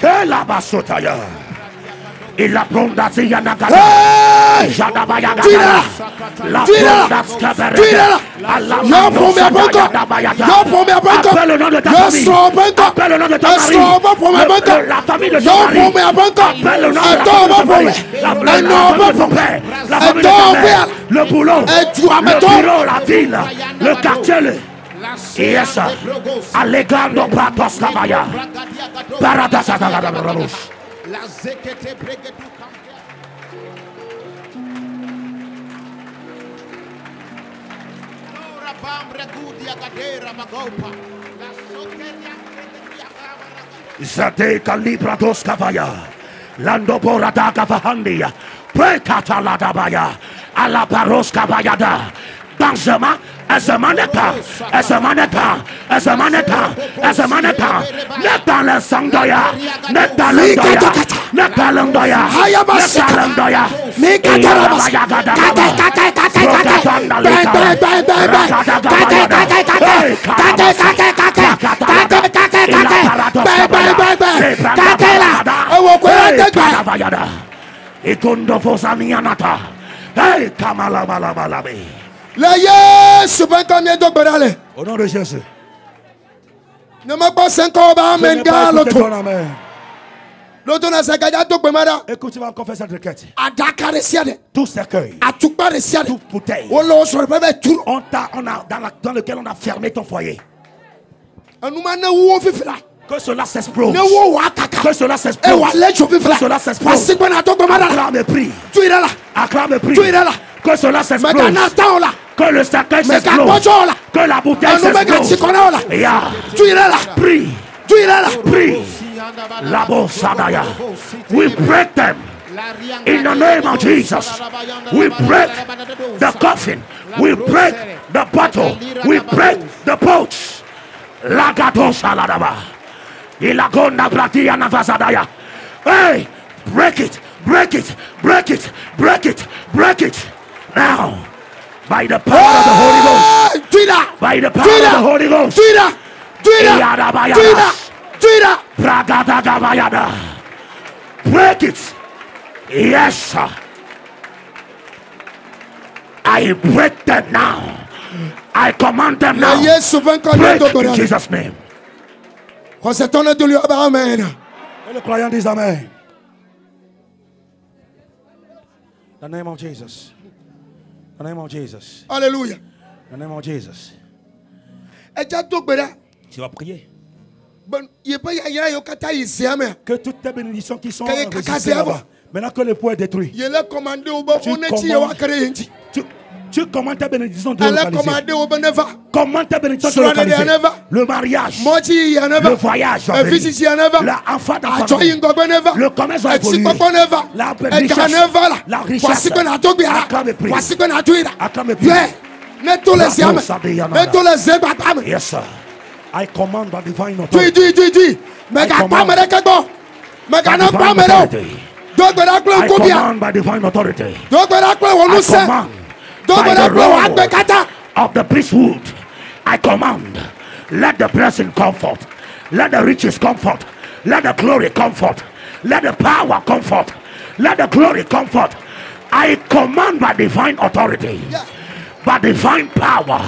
Speaker 1: Que la basotaya. Il a prondazi yanagala. Jadabayagala. La prondazi kabere. Allah. Appelle le nom de ta famille. Appelle le nom de ta mari. La famille de ton mari. Appelle le nom de ta famille. La famille de ton père. La famille de ta mère. Le boulot. Le bureau, la ville. Le quartier. Yes, Allegando Pratos Kavaya. Paradasa Garabarush. La zekete bregedu kampia. Nora bambre gudia gadera magopa. La sokeria bregedia gavara. Zate kalibratos kavaya. Lando porata kavahandia. Prekata la dabaya. Ala baros kavayada. Benjamin, Ezemaneka, Neta le sandoya, Neta lendoya, Neta lendoya, au nom de Jésus.
Speaker 2: Ne me passe encore amen gars l'autre. L'autre
Speaker 1: écoute, tu vas encore faire cette requête.
Speaker 2: Tout
Speaker 1: cercueil, toute bouteille, dans lequel on a fermé ton foyer. Que cela s'explose. Que cela s'explose. Que cela s'explose. Acclame prie. Acclame prie. Que cela s'explose. Que le cercueil s'explose. Que la bouteille s'explose. Prie. Prie. La Bossadaya. We break them. In the name of Jesus. We break the coffin. We break the bottle. We break the pouch. La Gadosha Ladaba. Ilagonda Bratia Navasadaya. Hey, break it, break it, break it, break it, break it. Now, by the power of the Holy Ghost. By the power of the Holy Ghost. Break it. Yes, sir. I break them now. I command them now. Break in Jesus' name. Et le croyant dit Amen. The name of Jesus. The name of Jesus.
Speaker 2: Alléluia.
Speaker 1: The name of Jesus. Tu vas prier. Que toutes tes bénédictions qui sont enregistrées là-bas, maintenant que le pot est détruit, Tu commandes tes bénédictions de localiser. Commande tes bénédictions de localiser. Le mariage, le voyage, l'enfant de la famille, le commerce va évoluer, la richesse, acclame et prie. Acclame et prie. Yes, sir. I command by divine authority. I command by divine authority. I command by the rod of the priesthood. I command, let the blessing come forth, let the riches come forth, let the glory come forth, let the power come forth, let the glory come forth. I command by divine authority, by divine power,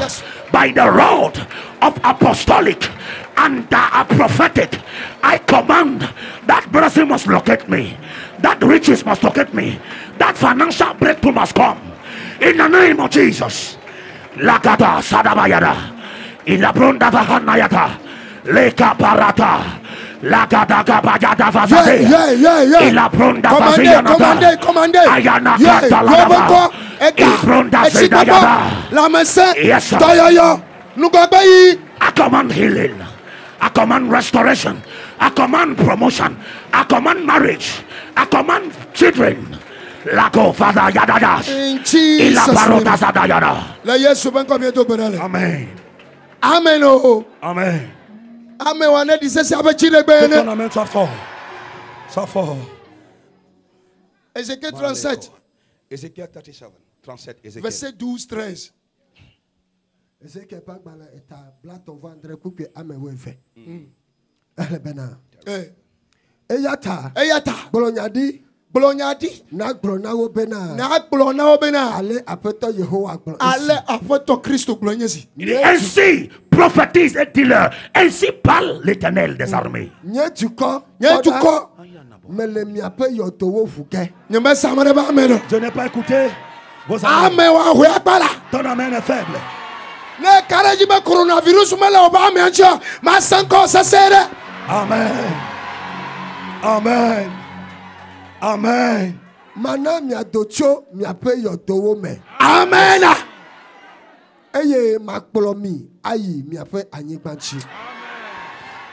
Speaker 1: by the rod of apostolic and prophetic. I command that blessing must locate me, that riches must locate me, that financial breakthrough must come in the name of Jesus. Lakata Sadabayada, Ilabronda Vahanayata, Leka Parata, Lakata Kabajata Vazade, Ilabronda Vazianata, Ayana Katalaba, Ilabronda Zidayada, Lamese, yes, sir. I command healing, I command restoration, I command promotion, I command marriage, I command children. Lako Father Yadadas.
Speaker 2: In Jesus' name.
Speaker 1: Amen.
Speaker 2: Amen. Oh.
Speaker 1: Amen.
Speaker 2: Amen. On a dit ça avec
Speaker 1: Amen. Ça fort. Ça fort.
Speaker 2: Ézéchiel 37.
Speaker 1: Ézéchiel 37. 37.
Speaker 2: Verset 12-13.
Speaker 3: Ézéchiel pas mal est à blat on vendre pour que Amen ouais fait. Elle bena. Eyata. Bolonyadi. Na glona obena. Ale apeto Yehowa glona.
Speaker 2: Ale apeto Christ glona si.
Speaker 1: Ainsi prophétise et dis-leur. Ainsi parle l'Éternel des armées.
Speaker 3: Mais le miape yotowo fuke.
Speaker 1: Je n'ai pas écouté vos
Speaker 2: amen.
Speaker 1: Ton amen est faible.
Speaker 2: Ne karaji ba coronavirus mala oba amen. Ma sanko ça sert.
Speaker 1: Amen. Amen. Amen.
Speaker 3: Mana mi adocho mi ape yotowo me.
Speaker 2: Amen.
Speaker 3: Eye makpolomi ayi mi ape anyigbanchi.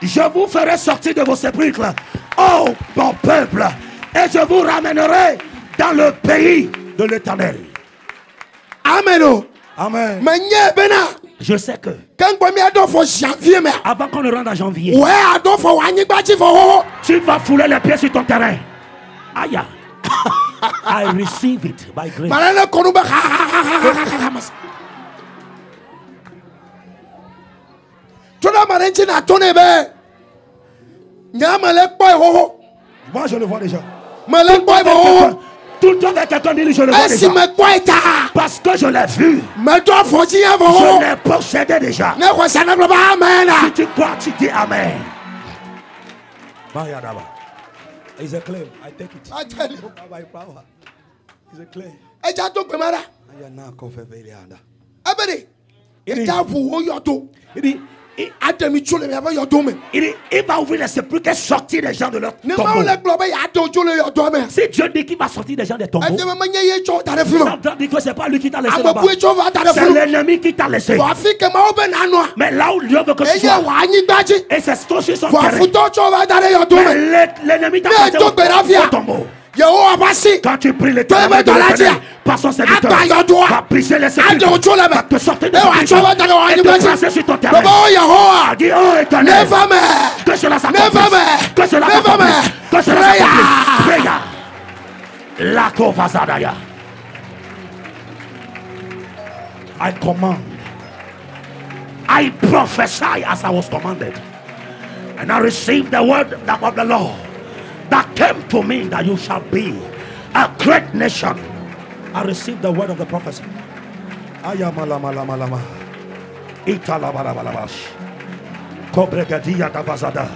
Speaker 1: Je vous ferai sortir de vos sépulcres, oh mon peuple, et je vous ramènerai dans le pays de l'Éternel.
Speaker 2: Amen.
Speaker 1: Amen. Je sais que avant qu'on ne rentre en janvier, tu vas fouler les pieds sur ton terrain. Aïe. I receive it by grace. Moi je le vois déjà. Tout le temps avec quelqu'un dit je le vois déjà. Parce que je l'ai vu. Je l'ai possédé déjà. Si tu crois, tu dis Amen. It's a claim. I take it.
Speaker 2: I tell you.
Speaker 1: By power. It's a claim. Il va ouvrir les sépulcres et sortir les gens de leur tombeau. Si Dieu dit qu'il va sortir des gens des tombeaux, ça veut dire que ce n'est pas lui qui t'a laissé là-bas. C'est l'ennemi qui t'a laissé. Mais là où Dieu veut que tu sois, et c'est aussi son terrain. Mais l'ennemi t'a laissé au tombeau. Quand tu pries l'Éternel, par son serviteur, va briser les sépulcres, va te sortir de sépulcre et te placer sur ton terrain. Dis, oh Éternel, que cela s'accomplisse, que cela s'accomplisse, que cela s'accomplisse. Prière. La Kovazadaya. I command. I prophesy as I was commanded. And I received the word of the Lord that came to me, that you shall be a great nation. I received the word of the prophecy. Ayamalamalama. Italabalabash. Kobregadia Davazada.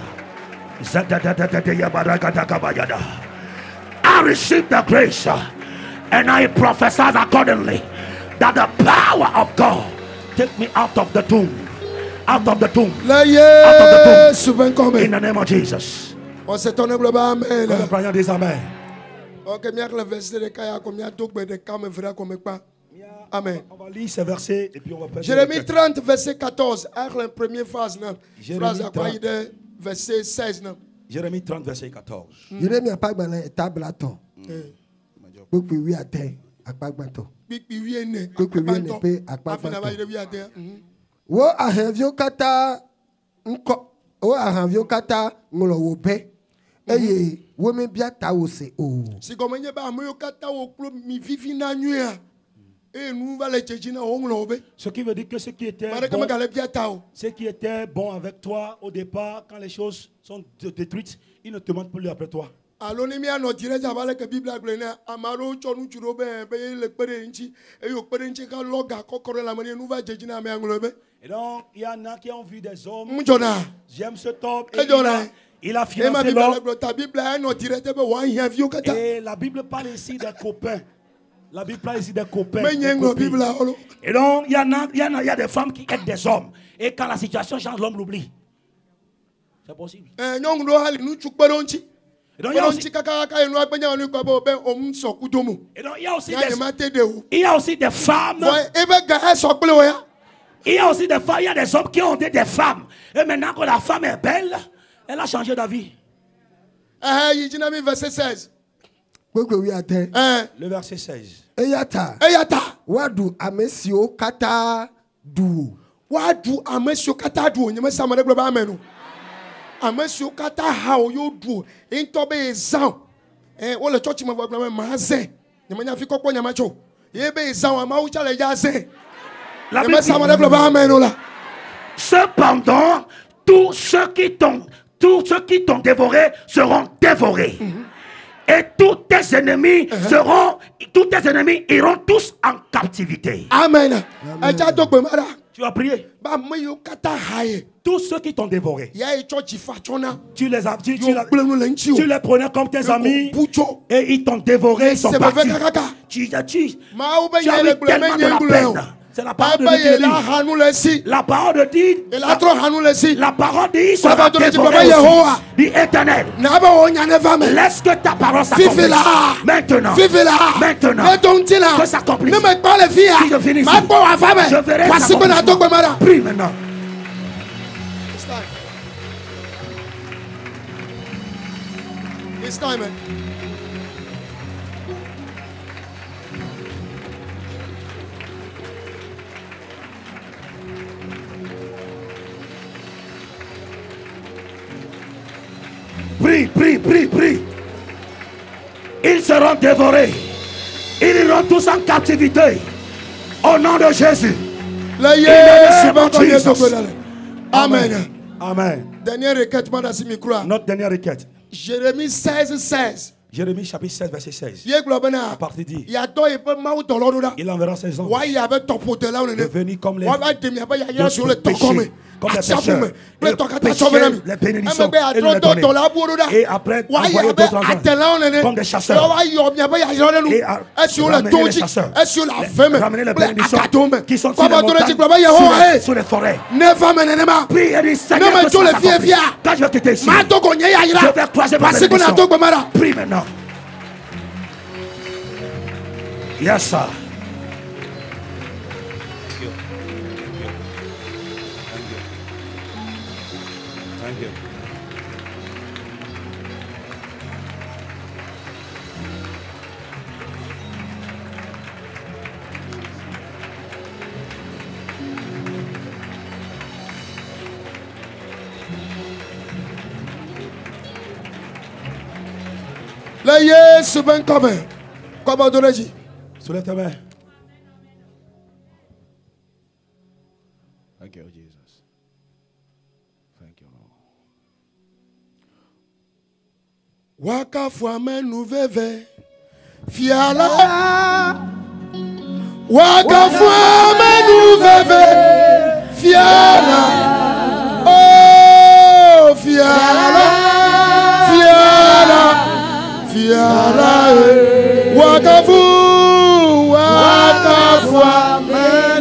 Speaker 1: Zadadadadadayabaragadabayada. I received the grace and I prophesied accordingly that the power of God take me out of the tomb. Out of the tomb. Out of the tomb. In the name of Jesus.
Speaker 2: On s'est tourné le bas, amen.
Speaker 1: Amen.
Speaker 2: Ok, mieux que le verset de Kaya, comme il y a tout, mais de quand même, frère, comme pas. Amen.
Speaker 1: On va lire ces versets et puis on va faire.
Speaker 2: Jérémie 30, verset 14. La première phrase. Phrase à quoi il est verset 16.
Speaker 1: Jérémie 30, verset 14.
Speaker 3: Jérémie a pas de table à temps. Beaucoup oui à terre. Wo ahanvio kata nko wo ahanvio kata ngolo wo be eye wo me bia ta wo se o
Speaker 2: si comme nye ba mo kata wo klo mi vivi na nuit et nous va les tchina on ngolo be
Speaker 1: ce qui veut dire que ce qui était bon avec toi au départ quand les choses sont détruites il ne te demande plus après toi.
Speaker 2: Alors ni mi ano dire ja bale ke Bible aglena amaro chonu churo be le pere nchi e yo pere nchi ka loga kokoro la mani nous va tchina me ngolo be.
Speaker 1: Et donc, il y en a qui ont vu des hommes.
Speaker 2: J'aime
Speaker 1: ce top. Et il a financé l'homme. Et la Bible parle ici des copains. La Bible parle ici des copains. Et donc, il y a des femmes qui aident des hommes. Et quand la situation change, l'homme l'oublie. C'est possible. Et donc, il y a aussi des femmes. Il y a aussi des femmes, il y a des hommes qui ont des femmes. Et maintenant que la femme est belle, elle a changé d'avis.
Speaker 2: Verset 16.
Speaker 1: Le verset 16.
Speaker 3: Eyata. Wadu amesio kata du.
Speaker 2: Wadu amesio kata du. Nyame samare globa amenu. Amesio kata ha oyo du. Into be zan. Wole church ma globa ma zen. Nyame nya fi kokpo nyama cho. Ye be zan ama u chale ja zen.
Speaker 1: Cependant, tous ceux qui t'ont dévoré seront dévorés. Et tous tes ennemis iront tous en captivité.
Speaker 2: Amen.
Speaker 1: Tu as prié. Tous ceux qui t'ont dévoré, tu les prenais comme tes amis et ils t'ont dévoré, ils sont partis. Tu as eu tellement de la peine. C'est la parole de Dieu. La parole de Dieu. La parole de Dieu sera dévorée aussi. Dis Éternel, laisse que ta parole s'accomplisse. Maintenant. Que s'accomplisse. Si je finis ici, je verrai l'accomplissement. Prie maintenant.
Speaker 2: It's time, man.
Speaker 1: Prie. Ils seront dévorés. Ils iront tous en captivité. Au nom de Jésus. Amen.
Speaker 2: Dernière requête, madame Simikura.
Speaker 1: Notre dernière requête.
Speaker 2: Jérémie 16.
Speaker 1: Jérémie chapitre 16, verset 16. À partir dit, il enverra ses anges de venir comme les péchés, comme les pécheurs, les bénédictions et les donner. Et après, envoyer d'autres anges comme des chasseurs. Et ramener les bénédictions qui sont sur les montagnes, sur les forêts. Prie et dis, Seigneur, que ça s'accomplisse. Quand je vais quitter ici, je vais croiser ma bénédiction. Prie maintenant. Yes, sir. Thank you.
Speaker 2: Le Yesu ben comme. Comment donner-je?
Speaker 1: Soulève ta main. Thank you, Jesus. Thank you, Lord.
Speaker 2: Waka fwame nou veve fiala. Waka fwame nou veve fiala. Oh fiala, waka fwame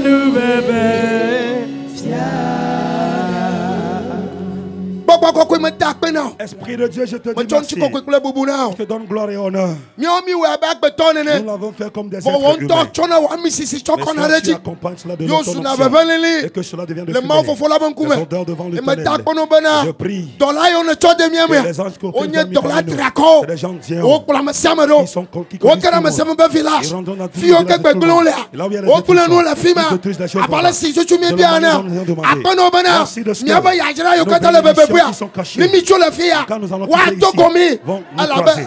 Speaker 2: nou veve fiala.
Speaker 1: Esprit de Dieu, je te dis merci. Je te donne gloire et honneur. Nous l'avons fait comme des êtres humains. Mais tu accompagnes cela de notre onction et que cela devienne de fumée. Les odeurs devant l'Éternel. Je prie que les anges qui ont fait des gens viennent, qui sont qui connaissent tout le monde. Ils rendront notre vie là où il y a les merci de ce que nos bénédictions qui sont cachées, quand nous allons quitter ici, vont nous croiser.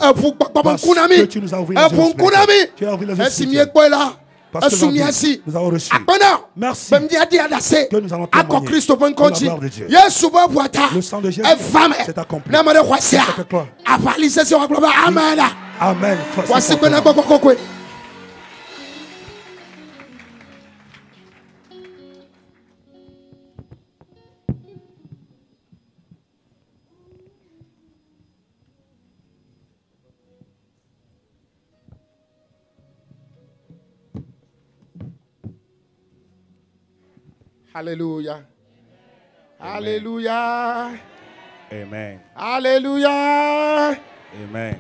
Speaker 1: Parce que tu nous as ouvert les yeux spirituels. Tu as ouvert les yeux spirituels. Parce que nous avons reçu. Merci que nous allons témoigner de la gloire de Dieu. Le sang de Jésus s'est accompli. Amen. Amen.
Speaker 2: Alléluia. Alléluia.
Speaker 1: Amen.
Speaker 2: Alléluia.
Speaker 1: Amen.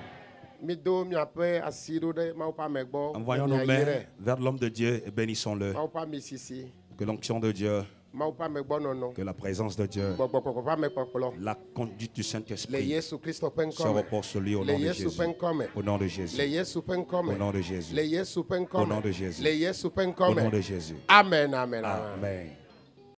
Speaker 1: Envoyons nos mains vers l'homme de Dieu et bénissons-le. Que l'onction de Dieu, que la présence de Dieu, la conduite du Saint-Esprit se repose sur lui au nom de Jésus. Au nom de Jésus. Au nom de Jésus. Au nom de Jésus. Au nom de Jésus. Au nom de Jésus.
Speaker 2: Amen. Amen.
Speaker 1: Amen.